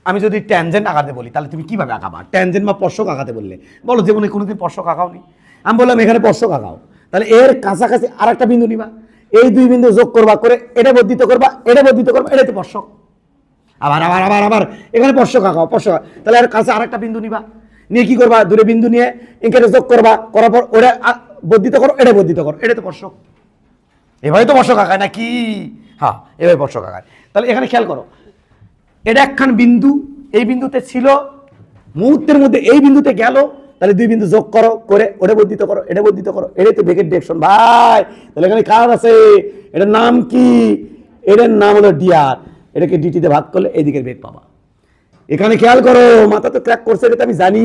আমি যদি ট্যানজেন্ট আঁকাতে বলি তাহলে তুমি কিভাবে আঁকাবা? ট্যানজেন্ট বা স্পর্শক আঁকাতে বললে বলো জীবনে কোনোদিন স্পর্শক আঁকাও নি। আমি বললাম এখানে স্পর্শক আঁকাও, তাহলে এর কাছাকাছি আর একটা বিন্দু নিবা, এই দুই বিন্দু যোগ করবা, করে এটা বর্ধিত করবা, এটা বর্ধিত করবা, এটাই তো স্পর্শক। আবার আবার আবার আবার এখানে স্পর্শক আঁকাও, স্পর্শক। তাহলে এর কাছে আর একটা বিন্দু নিবা, নিয়ে কি করবা? দূরে বিন্দু নিয়ে এখানে যোগ করবা, করার পর ওটা বর্ধিত করো, এটা বর্ধিত করো, এটা তো স্পর্শক। এভাবে তো স্পর্শক আঁকায় নাকি? হ্যাঁ, এভাবে স্পর্শক আঁকায়। তাহলে এখানে খেয়াল করো, এটা একখান বিন্দু, এই বিন্দুতে ছিল, মুহূর্তের মধ্যে এই বিন্দুতে গেল। তাহলে দুই বিন্দু যোগ করো, করে ওটা বর্ধিত করো, এটা বর্ধিত করো, এটাই তো বেগের ডিরেকশন ভাই। তাহলে এখানে কাজ আছে, এটার নাম কি? এটার নাম হলো ডিআর। এটাকে ডিটিতে ভাগ করলে এই দিকের বেগ পাবা। এখানে খেয়াল করো, মাথা তো ক্র্যাক করছে, এটা আমি জানি।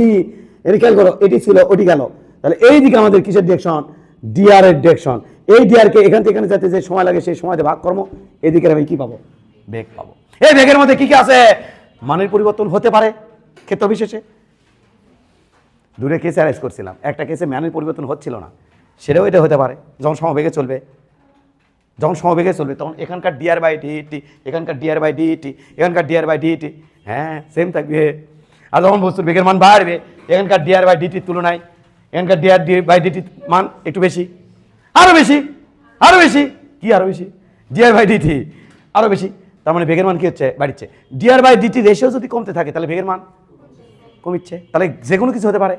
এটা খেয়াল করো, এটি ছিল, ওটি গেল। তাহলে এই দিকে আমাদের কিসের ডিরেকশন? ডিআর এর ডিরেকশন। এই ডিআরকে এখান থেকে এখানে যেতে যে সময় লাগে সেই সময়তে ভাগ করবো, এদিকের আমি কি পাবো? বেগ পাবো। এই বেগের মধ্যে কি কি আছে? মানের পরিবর্তন হতে পারে ক্ষেত্র বিশেষে। দূরে কেসে অ্যারেঞ্জ করছিলাম, একটা কেসে মানের পরিবর্তন হচ্ছিল না, সেটাও এটা হতে পারে। যখন সমবেগে চলবে, যখন সমবেগে চলবে তখন এখানকার ডিআর বাই ডিটি, এখানকার ডিআর বাই ডিটি, এখানকার ডিআর বাই ডিটি, হ্যাঁ সেম থাকবে। আর যখন বস্তুর বেগের মান বাড়বে, এখানকার ডিআর বাই ডিটির তুলনায় এখানকার ডিআর বাই ডিটির মান একটু বেশি, আরও বেশি, আরও বেশি। কি আরও বেশি? ডিআর বাই ডিটি আরও বেশি। তার মানে বেগের মান কি হচ্ছে? বাড়ছে। ডিআর বাই ডিটি রেশিও যদি কমতে থাকে তাহলে বেগের মান কমিচ্ছে। তাহলে যে কোনো কিছু হতে পারে।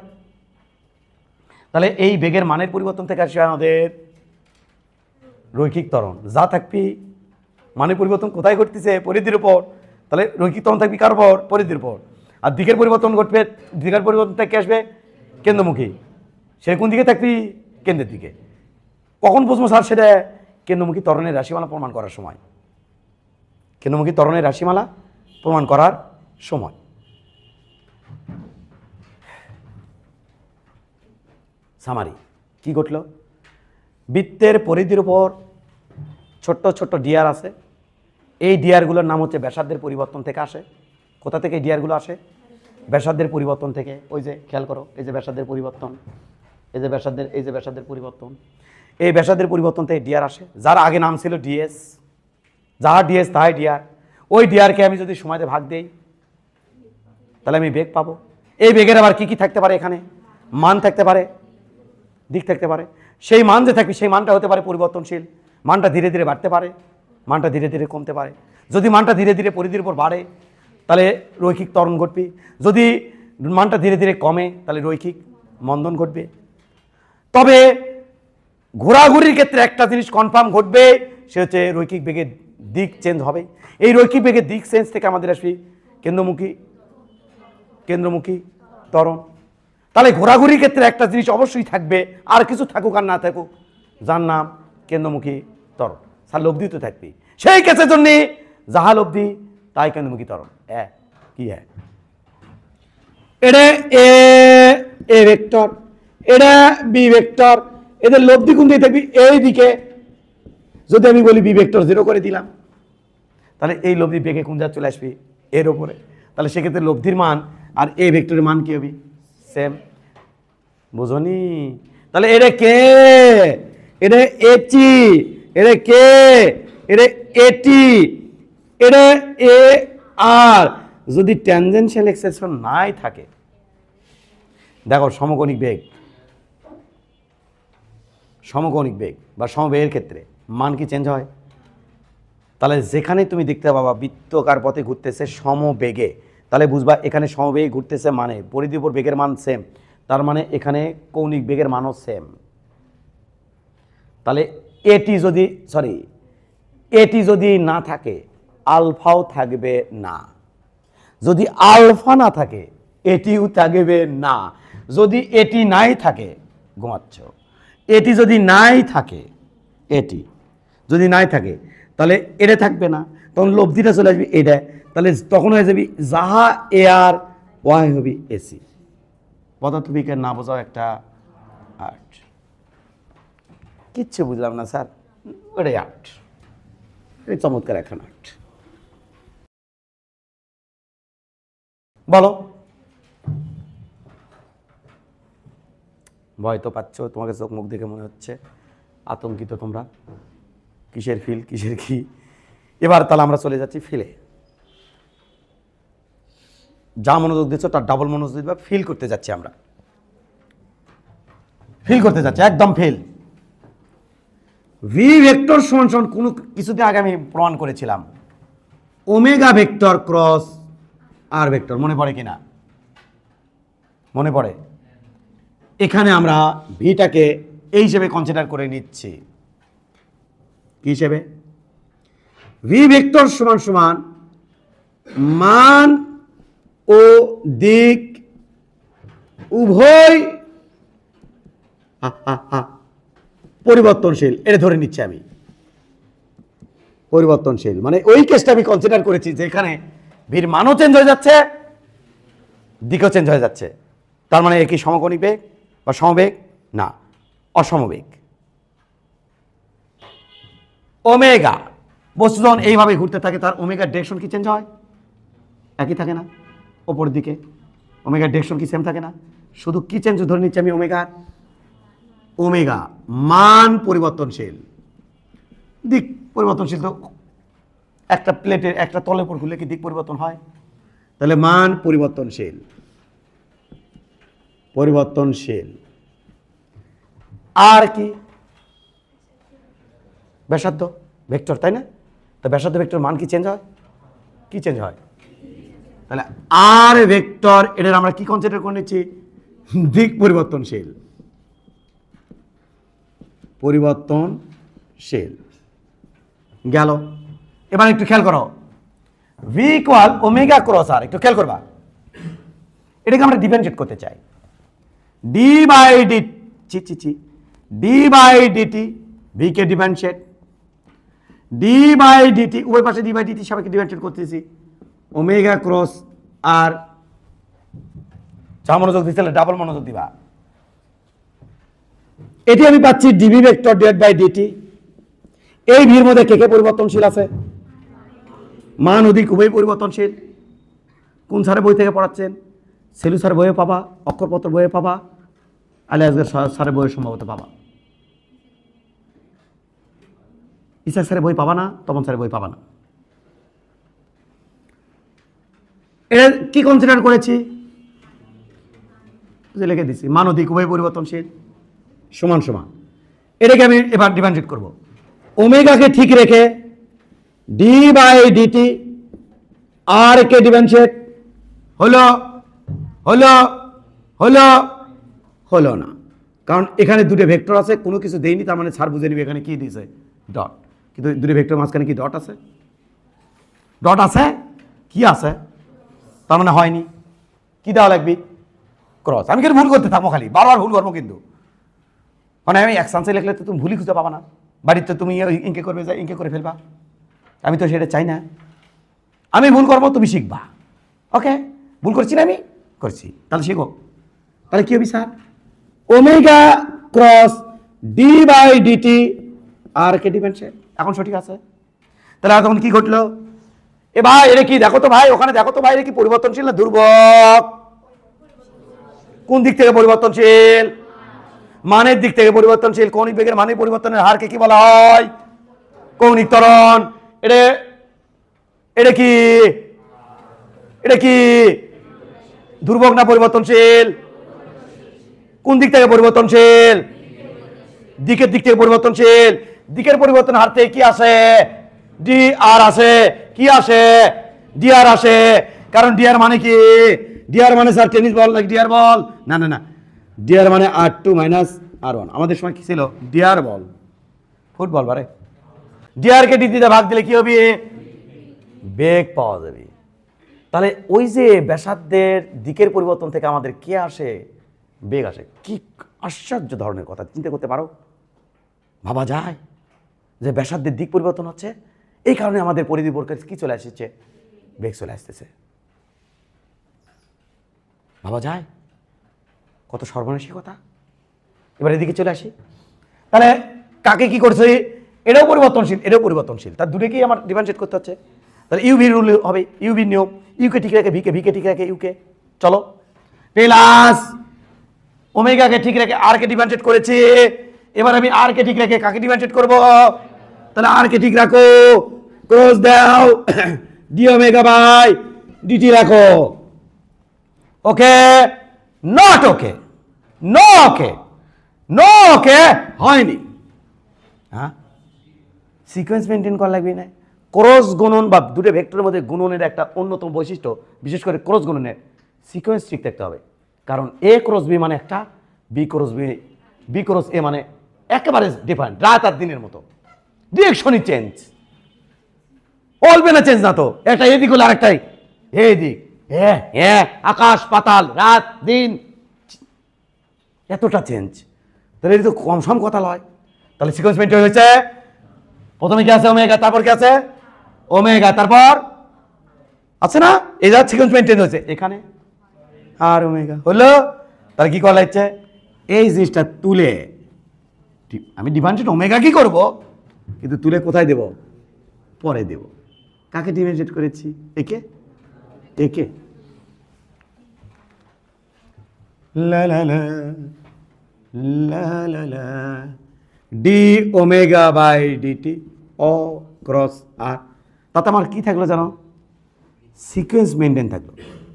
তাহলে এই বেগের মানের পরিবর্তন থেকে আসবে আমাদের রৈখিক ত্বরণ। যা থাকবি মানের পরিবর্তন কোথায় ঘটতেছে? পরিধির উপর। তাহলে রৈখিক ত্বরণ থাকবি কার উপর? পরিধির উপর। আর দিকের পরিবর্তন ঘটবে, দিকের পরিবর্তন থেকে আসবে কেন্দ্রমুখী। সে কোন দিকে থাকবি? কেন্দ্রের দিকে। কখন বুঝবো স্যার সেটা? কেন্দ্রমুখী ত্বরণের রাশিমালা প্রমাণ করার সময়। কেন্দ্রমুখী ত্বরণের রাশিমালা প্রমাণ করার সময়। সামারি কি ঘটল? বৃত্তের পরিধির উপর ছোট্ট ছোট্ট ডিআর আছে। এই ডিআরগুলোর নাম হচ্ছে ব্যাসার্ধের পরিবর্তন থেকে আসে। কোথা থেকে এই ডিআরগুলো আসে? ব্যাসার্ধের পরিবর্তন থেকে। ওই যে খেয়াল করো, এই যে ব্যাসার্ধের পরিবর্তন, এই যে ব্যাসার্ধের, এই যে ব্যাসার্ধের পরিবর্তন, এই ব্যাসার্ধের পরিবর্তন থেকে ডিআর আসে। যার আগে নাম ছিল ডিএস, যাহা ডিএস তাহাই ডিআর। ওই ডিআরকে আমি যদি সময়তে ভাগ দেই তাহলে আমি বেগ পাবো। এই বেগের আবার কি কি থাকতে পারে? এখানে মান থাকতে পারে, দিক থাকতে পারে। সেই মান যে থাকবে সেই মানটা হতে পারে পরিবর্তনশীল। মানটা ধীরে ধীরে বাড়তে পারে, মানটা ধীরে ধীরে কমতে পারে। যদি মানটা ধীরে ধীরে পরিধির উপর বাড়ে তাহলে রৈখিক ত্বরণ ঘটবে, যদি মানটা ধীরে ধীরে কমে তাহলে রৈখিক মন্দন ঘটবে। তবে ঘোরাঘুরির ক্ষেত্রে একটা জিনিস কনফার্ম ঘটবে, সে হচ্ছে রৈখিক বেগের দিক চেঞ্জ হবে। এই রৈখিক বেগের দিক চেঞ্জ থেকে আমাদের আসবে কেন্দ্রমুখী, কেন্দ্রমুখী ত্বরণ। তাহলে ঘোরাঘুরির ক্ষেত্রে একটা জিনিস অবশ্যই থাকবে, আর কিছু থাকুক আর না থাকুক, যার নাম কেন্দ্রমুখী ত্বরণ। স্যার লব্ধি তো থাকবে। সেই কেসের জন্য যাহা লব্ধি তাই কেন্দ্রমুখী ত্বরণ। কি এটা এ ভেক্টর, এটা বি ভেক্টর, এদের লব্ধি কোন দিকে থাকবে? এই দিকে। যদি আমি বলি বি ভেক্টর 0 করে দিলাম, তাহলে এই লব্ধি বেগে কোন জায়গায় চলে আসবে? এর ওপরে। তাহলে সেক্ষেত্রে লব্ধির মান আর এ ভেক্টরের মান কি হবে? সেম। বুঝনি? তাহলে এটা কে, এটা এটি, এটা কে, এটা এটি, এটা এ আর। যদি ট্যানজেনশিয়াল এক্সেপশন নাই থাকে, দেখো সমকোণিক বেগ, সমকোণিক বেগ বা সমবেগের ক্ষেত্রে মান কি চেঞ্জ হয়? তাহলে যেখানে তুমি দেখতে পাবা বৃত্তাকার পথে ঘুরতেছে সমবেগে, তাহলে বুঝবা এখানে সমবেগে ঘুরতেছে, মানে পরিধির উপর বেগের মান সেম, তার মানে এখানে কৌণিক বেগের মানও সেম। তাহলে এটি যদি না থাকে, আলফাও থাকবে না। যদি আলফা না থাকে, এটিও থাকবে না। যদি এটি নাই থাকে, ঘুমাচ্ছ, এটি যদি নাই থাকে, এটি যদি নাই থাকে, তাহলে এটা থাকবে না, তখন লব্ধিটা চলে আসবে এটা। তাহলে তখন হয়ে যাবে যাহা এ আর ওয়াই হবে এসি। পদার্থবিজ্ঞান না বোঝাও একটা আর্ট। কিচ্ছু বুঝলাম না স্যার, ওটাই আর্ট, এই চমৎকার এখন আর্ট। বলো, ভয় তো পাচ্ছ, তোমাকে চোখ মুখ দেখে মনে হচ্ছে আতঙ্কিত তোমরা। কিসের ফিল, কিসের কি? এবার তাহলে আমরা চলে যাচ্ছি ফিলে। যা মনোযোগ দিচ্ছ তার ডাবল মনোযোগ দিবা। ফিল করতে যাচ্ছি আমরা, ফিল করতে যাচ্ছি, একদম ফিল। ভি ভেক্টর সমান সমান কোনো কিছুদিন আগে আমি প্রমাণ করেছিলাম ওমেগা ভেক্টর ক্রস আর ভেক্টর। মনে পড়ে কিনা? মনে পড়ে। এখানে আমরা ভিটাকে এই হিসেবে কনসিডার করে নিচ্ছি। কি হিসেবে? ভি ভেক্টর সমান সমান মান ও দিক উভয় পরিবর্তনশীল, এটা ধরে নিচ্ছি আমি। পরিবর্তনশীল মানে ওই কেসটা আমি কনসিডার করেছি যেখানে ভির মানও চেঞ্জ হয়ে যাচ্ছে, দিকও চেঞ্জ হয়ে যাচ্ছে। তার মানে একই সমকোণিক বেগ বা সমবেগ না, অসমবেগ। ওমেগা বস্তু যখন এইভাবে ঘুরতে থাকে, তার ওমেগার ডিরেকশন কি চেঞ্জ হয়? একই থাকে না? ওপরের দিকে ওমেগার ডিরেকশন কি সেম থাকে না? শুধু কি চেঞ্জ ধরে নিচ্ছি আমি ওমেগার? ওমেগা মান পরিবর্তনশীল, দিক পরিবর্তনশীল। তো একটা প্লেটের একটা তলের উপর ঘুরলে কি দিক পরিবর্তন হয়? তাহলে মান পরিবর্তনশীল, পরিবর্তনশীল। আর কি? ব্যাসার্ধ ভেক্টর, তাই না? তো ব্যাসার্ধ ভেক্টর মান কি চেঞ্জ হয়? কি চেঞ্জ হয়? তাহলে আর ভেক্টর, এটার আমরা কি কনসিডার করে নিচ্ছি? দিক পরিবর্তনশীল, পরিবর্তনশীল। গেল। এবার একটু খেয়াল করো, v equal omega cross r. একটু খেয়াল করবা, এটাকে আমরা ডিফারেন্সিয়েট করতে চাই। ডি বাই ডিটি, ভি কে ডিফারেন্সিয়েট, ডি বাই ডিটি, উভয় পাশে ডি বাই ডিটি সবাইকে ডিফারেন্সিয়েট করতেছি। ওমেগা ক্রস আর, যা মনোযোগ দিচ্ছিলে ডাবল মনোযোগ দিবা। এটি আমি পাচ্ছি d v vector divide by d t. এই ভির মধ্যে কে কে পরিবর্তনশীল আছে? মান অধিক উভয় পরিবর্তনশীল। কোন স্যারের বই থেকে পড়াচ্ছেন? সেলু স্যারের বইয়ে পাবা, অক্ষরপত্র বইয়ে পাবা, আলিয়াসগর স্যারের বইয়ে সম্ভবত পাবা। ইসাক স্যারের বই পাবা না, তপন স্যারের বই পাবা না। এটা কি কনসিডার করেছি? লিখে দিচ্ছি মান অধিক উভয় পরিবর্তনশীল সমান সমান। এটাকে আমি এবার ডিফারেন্সিয়েট করব। ওমেগাকে ঠিক রেখে ডি বাই ডিটি আর কে ডিফারেন্সিয়েট হলো হলো হলো হলো না, কারণ এখানে দুটো ভেক্টর আছে, কোনো কিছু দেয়নি, তার মানে স্যার বুঝে নিবে এখানে কি দিয়েছে? ডট। কিন্তু দুটো ভেক্টর মাঝখানে কি ডট আছে? ডট আছে, কি আছে? তার মানে হয়নি। কি দেওয়া লাগবে? ক্রস। আমি কিন্তু ভুল করতে থাকবো, খালি বারবার ভুল করবো কিন্তু। মানে আমি এক চান্সে লিখলে তো তুমি ভুলই খুঁজে পাবা না, বাড়িতে তুমি ইঙ্কে করবে, যা ইঙ্কে করে ফেলবা। আমি তো সেটা চাই না। আমি ভুল করবো, তুমি শিখবা। ওকে, ভুল করছি না আমি? করছি, তাহলে শিখো। তাহলে কি হবে sir? Omega cross d by d t r কে ডিফারেন্সিয়েট। এখন সঠিক আছে? তাহলে আর তখন কি ঘটলো? এ ভাই এটা কি দেখো তো ভাই, ওখানে দেখো তো ভাই, এটা কি পরিবর্তনশীল না দুর্বক? কোন দিক থেকে পরিবর্তনশীল? মানের দিক থেকে পরিবর্তনশীল। কৌণিক বেগের মানের পরিবর্তনের হারকে কি বলা হয়? কৌণিক ত্বরণ। এটা এটা কি, এটা কি দুর্বক না পরিবর্তনশীল? কোন দিক থেকে পরিবর্তনশীল? দিকের দিক থেকে পরিবর্তনশীল। দিকের পরিবর্তন হার থেকে কি আসে? ডি আর আসে। কি আসে? ডি আর আসে। কারণ ডি আর মানে কি? ডি আর মানে স্যার টেনিস বল নাকি ডিআর বল? না না না, ডি আর মানে R2 মাইনাস R1। আমাদের সময় কি ছিল? ডিআর বল, ফুটবল বারে। ডিআর কে ডিতে ভাগ দিলে কি হবে? বেগ পাওয়া যাবে। তাহলে ওই যে ব্যাসার্ধের দিকের পরিবর্তন থেকে আমাদের কে আসে? বেগ আসে। কি আশ্চর্য ধরনের কথা, চিন্তা করতে পারো? ভাবা যায় যে ব্যাসার্ধের দিক পরিবর্তন হচ্ছে, এই কারণে আমাদের পরিধি বর্গের কি চলে আসছে? বেগ চলে আসতেছে। ভাবা যায়? কত সর্বনাশী কথা। এবার এদিকে চলে আসি। তাহলে কাকে কি করছে? এটাও পরিবর্তনশীল, এটাও পরিবর্তনশীল, তার দুটোকেই আমার ডিফারেন্সিয়েট করতে হচ্ছে। তাহলে ইউভি রুল হবে, ইউভি নিয়ম। ইউকে ঠিক রেখে ভিকে, ভিকে ঠিক রেখে ইউকে, চলো প্লাস ওমেগাকে ঠিক রেখে আর কে ডিফারেন্সিয়েট করেছি। এবার আমি আর কে ঠিক রেখে কাকে ডিফারেন্সিয়েট করব? তাহলে আর কে ঠিক রাখো, ক্রস দাও, ডি ওমেগা বাই ডিটি রাখো। Okay, not okay, no okay, no okay, হয়নি। হ্যাঁ, সিকোয়েন্স মেনটেন করা লাগবে না। ক্রস গুণন বা দুটো ভেক্টরের মধ্যে গুণনের একটা অন্যতম বৈশিষ্ট্য, বিশেষ করে ক্রস গুণনের সিকোয়েন্স ঠিক থাকতে হবে। কারণ এ ক্রস বি মানে একটা, B cross B, B cross A মানে একেবারে ডিফারেন্ট, রাত আর দিনের মতো। ডিরেকশনই চেঞ্জ, অলবে না চেঞ্জ না তো, একটা এদিক হলে আরেকটাই এদিক। হ্যাঁ হ্যাঁ, আকাশ পাতাল, রাত দিন, এতটা চেঞ্জ। তাহলে এটা তো কম সম কথা লয়। তাহলে সিকোয়েন্স মেনটেন হয়েছে। প্রথমে কি আছে? ওমেগা, তারপর কি আছে? ওমেগা, তারপর আছে না, এই যা সিকোয়েন্স মেনটেন হয়েছে এখানে আর ওমেগা হলো। তাহলে কি করা লাগছে? এই জিনিসটা তুলে আমি ডিফারেন্সিয়েট ওমেগা কি করব, কিন্তু তুলে কোথায় দেব? পরে দেব। কাকে ডিফারেন্সিয়েট করেছি? একে, একে। লা লা লা লা লা লা ডি ওমেগা বাই ডিটি ও ক্রস আর। তাতে আমার কি থাকলো জানো? সিকোয়েন্স মেনটেন থাকলো।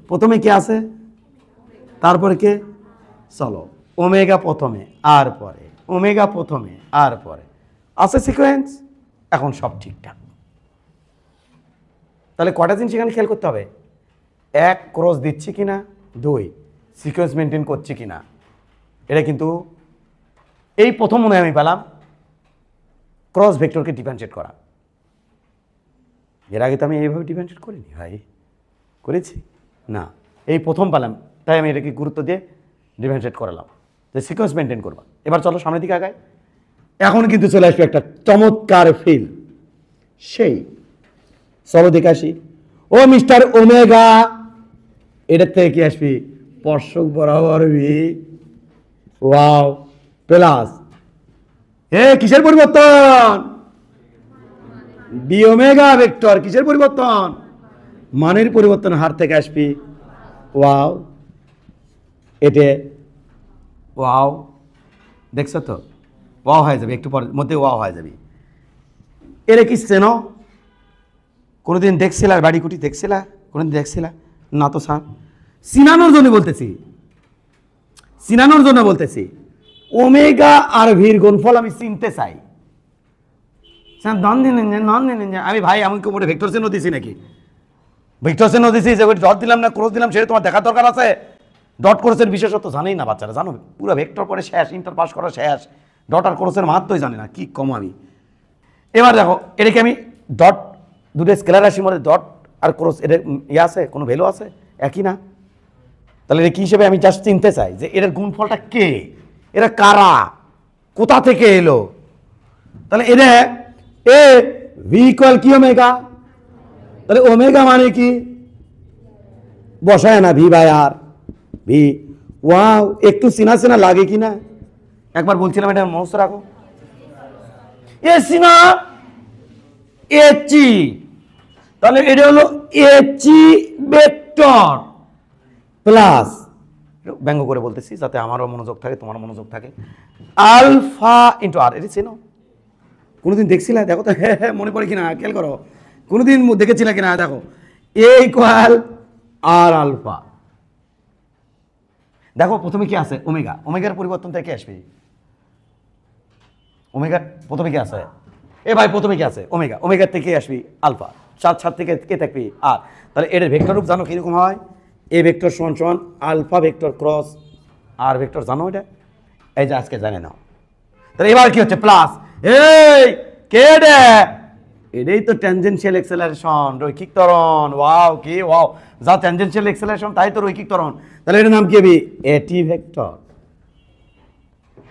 প্রথমে কে আছে, তারপরে কে? চলো, ওমেগা প্রথমে আর পরে, ওমেগা প্রথমে আর পরে, আছে সিকোয়েন্স। এখন সব ঠিকঠাক। তাহলে কটা জিনিস এখানে খেয়াল করতে হবে? এক, ক্রস দিচ্ছি কিনা, দুই, সিকোয়েন্স মেনটেন করছি কিনা। এটা কিন্তু এই প্রথম মনে আমি পেলাম ক্রস ভেক্টরকে ডিফারেন্সিয়েট করা। এর আগে তো আমি এইভাবে ডিফারেন্সিয়েট করিনি ভাই, করেছি না, এই প্রথম পেলাম, তাই আমি এটাকে গুরুত্ব দিয়ে ডিফারেন্সিয়েট করালাম যে সিকোয়েন্স মেনটেন করবা। এবার চলো সামনের দিকে আগায়। এখন কিন্তু চলে আসবে একটা চমৎকার ফিল, সেই চলো দেখে আসি। ও মিস্টার ওমেগা, এটার থেকে কি আসবি? স্পর্শক বরাবর বি, ওয়াও, প্লাস এ কিসের পরিবর্তন? ডি ওমেগা ভেক্টর কিসের পরিবর্তন? মানের পরিবর্তন হার থেকে আসবি, ওয়াও, এতে ওয়াও, দেখছো তো ওয়াও হয়ে যাবে, একটু পর মধ্যে ওয়াও হয়ে যাবে। এর কি চেনো? কোনোদিন দেখছিলা? বাড়ি কুটি দেখছিলা? কোনোদিন দেখছিলা? না তো স্যার। চিনানোর জন্য বলতেছি, চিনানোর জন্য বলতেছি। ওমেগা আর ভির গুণফল আমি চিনতে চাই। আমি ভাই আমি কি ভেক্টর চিহ্ন দিছি নাকি? ভেক্টর চিহ্ন দিছি যে ডট দিলাম না ক্রস দিলাম, সেটা তোমার দেখার দরকার আছে? ডট ক্রসের বিশেষত্ব জানেই না বাচ্চারা, জানো? পুরো ভেক্টর পরে শেষ, ইন্টার পাস করা শেষ, ডট আর ক্রসের মাহাত্মই জানে না, কি কম আমি। এবার দেখো, এটাকে আমি ডট, দুটো স্কেলার রাশির মধ্যে ডট আর ক্রস, এটা ইয়ে আছে, কোনো ভ্যালু আছে? একই না। তাহলে এটা কি হিসেবে আমি জাস্ট চিনতে চাই যে এটার গুণফলটা কে, এরা কারা, কোথা থেকে এলো। তাহলে এটা এ ভি ইকুয়াল কি ওমেগা, তাহলে ওমেগা মানে কি? বসায় না v by r, v. Wow, একটু চেনা চেনা লাগে কি না? একবার বলছিলাম, এটা মনস্থ রাখো। এসি না এচি, তাহলে এটা হলো এচি ভেক্টর প্লাস, ব্যঙ্গ করে বলতেছি যাতে আমারও মনোযোগ থাকে তোমারও মনোযোগ থাকে, আলফা ইন্টু আর। এটা চেনো? কোনোদিন দেখছিলা? দেখো তো, হ্যাঁ হ্যাঁ, মনে পড়ে কিনা খেয়াল করো, কোনোদিন দেখেছিলা কিনা দেখো। এ ইকুয়াল আর আলফা। দেখো প্রথমে কি আছে? ওমেগা। ওমেগার পরিবর্তন থেকে আসবে ওমেগার, প্রথমে কি আছে? এ ভাই প্রথমে কি আছে? ওমেগা। ওমেগার থেকে আসবি আলফা, 7 থেকে কে থাকবি আর। তাহলে এর ভেক্টর রূপ জানো কিরকম হয়? এ ভেক্টর সমান সমান আলফা ভেক্টর ক্রস আর ভেক্টর, জানো এটা? এই যে আজকে জানে নাও। তাহলে এবার কি হচ্ছে? প্লাস। এই কে রে? এটাই তো ট্যানজেনশিয়াল অ্যাক্সেলারেশন, রৈখিক ত্বরণ। ওয়াও, কি ওয়াও! যা ট্যানজেনশিয়াল অ্যাক্সেলারেশন তাই তো রৈখিক ত্বরণ। তাহলে এটার নাম কি হবে? A T vector.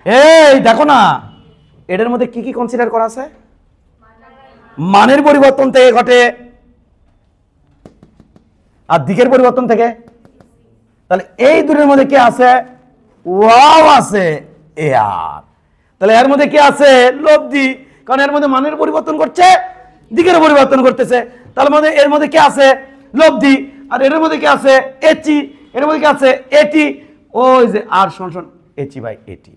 এই দেখো না, এটার মধ্যে কি কি কনসিডার করা আছে? মানের পরিবর্তন থেকে ঘটে আর দিকের পরিবর্তন থেকে। তাহলে এই দুটোর মধ্যে কি আছে? ওয়াও আছে, এ আর। তাহলে এর মধ্যে কি আছে? লব্ধি, কারণ এর মধ্যে মানের পরিবর্তন করছে, দিকের পরিবর্তন করতেছে। তার মধ্যে এর মধ্যে কি আছে? লব্ধি। আর এর মধ্যে কি আছে? এচি। এর মধ্যে কি আছে? এটি। ওই যে আর সমান এচি বাই এটি,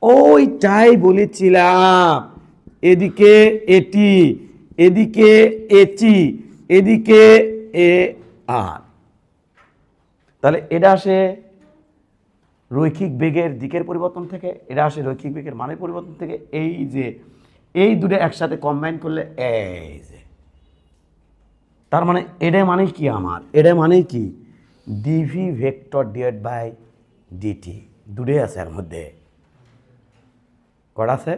ওইটাই বলেছিলাম। এদিকে এটি, এদিকে এচি, এদিকে এ আর। তাহলে এটা আসে রৈখিক বেগের দিকের পরিবর্তন থেকে, এটা আসে রৈখিক বেগের মানের পরিবর্তন থেকে। এই যে এই দুটো একসাথে কম্বাইন করলে এই যে, তার মানে এটা মানে কি আমার? এটা মানে কি? D v vector divide by d t. দুটোই আছে এর মধ্যে, কটা আছে?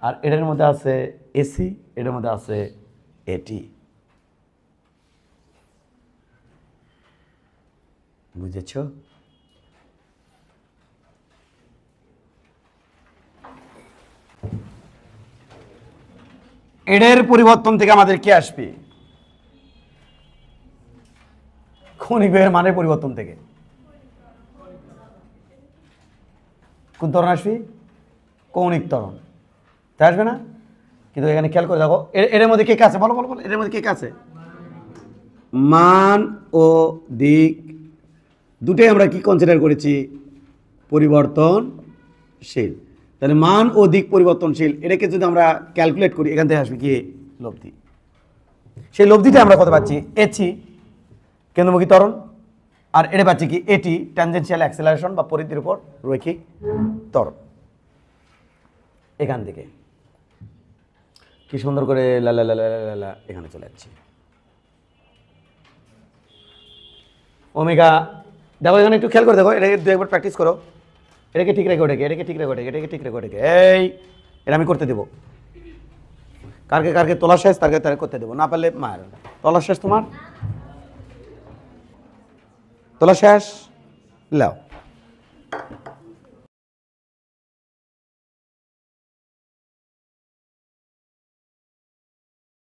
আর এটার মধ্যে আছে এসি, এটার মধ্যে আছে এটি। বুঝেছ? এদের পরিবর্তন থেকে আমাদের কি আসবে? কৌণিক বেগের মানের পরিবর্তন থেকে কোন ত্বরণ আসবে? কৌণিক ত্বরণ, তাই আসবে না? কিন্তু এখানে খেয়াল করে দেখো, এর মধ্যে কে কে আছে? বলো বলো বলো, এর মধ্যে কে কে আছে? মান ও দিক দুটোই আমরা কি কনসিডার করেছি? পরিবর্তনশীল। তাহলে মান ও দিক পরিবর্তনশীল, এটাকে যদি আমরা ক্যালকুলেট করি, এখান থেকে আসবে কি? লব্ধি। সেই লব্ধিটা আমরা কত পাচ্ছি? এচি কেন্দ্রমুখী ত্বরণ, আর এটা পাচ্ছি কি? এটি ট্যানজেনশিয়াল অ্যাক্সেলারেশন বা পরিধির উপর রৈখিক ত্বরণ। এখান থেকে কি সুন্দর করে লা লা লা লা লা লা এখানে চলে যাচ্ছি। ওমেগা দেখো, এখানে একটু খেয়াল করে দেখো, এটাকে দু একবার প্র্যাকটিস করো। এটাকে ঠিক রেখে ওটাকে, এটাকে ঠিক রেখে ওটাকে, এটাকে ঠিক রেখে ওটাকে। এই এটা আমি করতে দেবো। কারকে কারকে তোলা শেষ, তারকে তার করতে দেবো, না পারলে মায়ের তোলা শেষ। তোমার তোলা শেষ, লাও।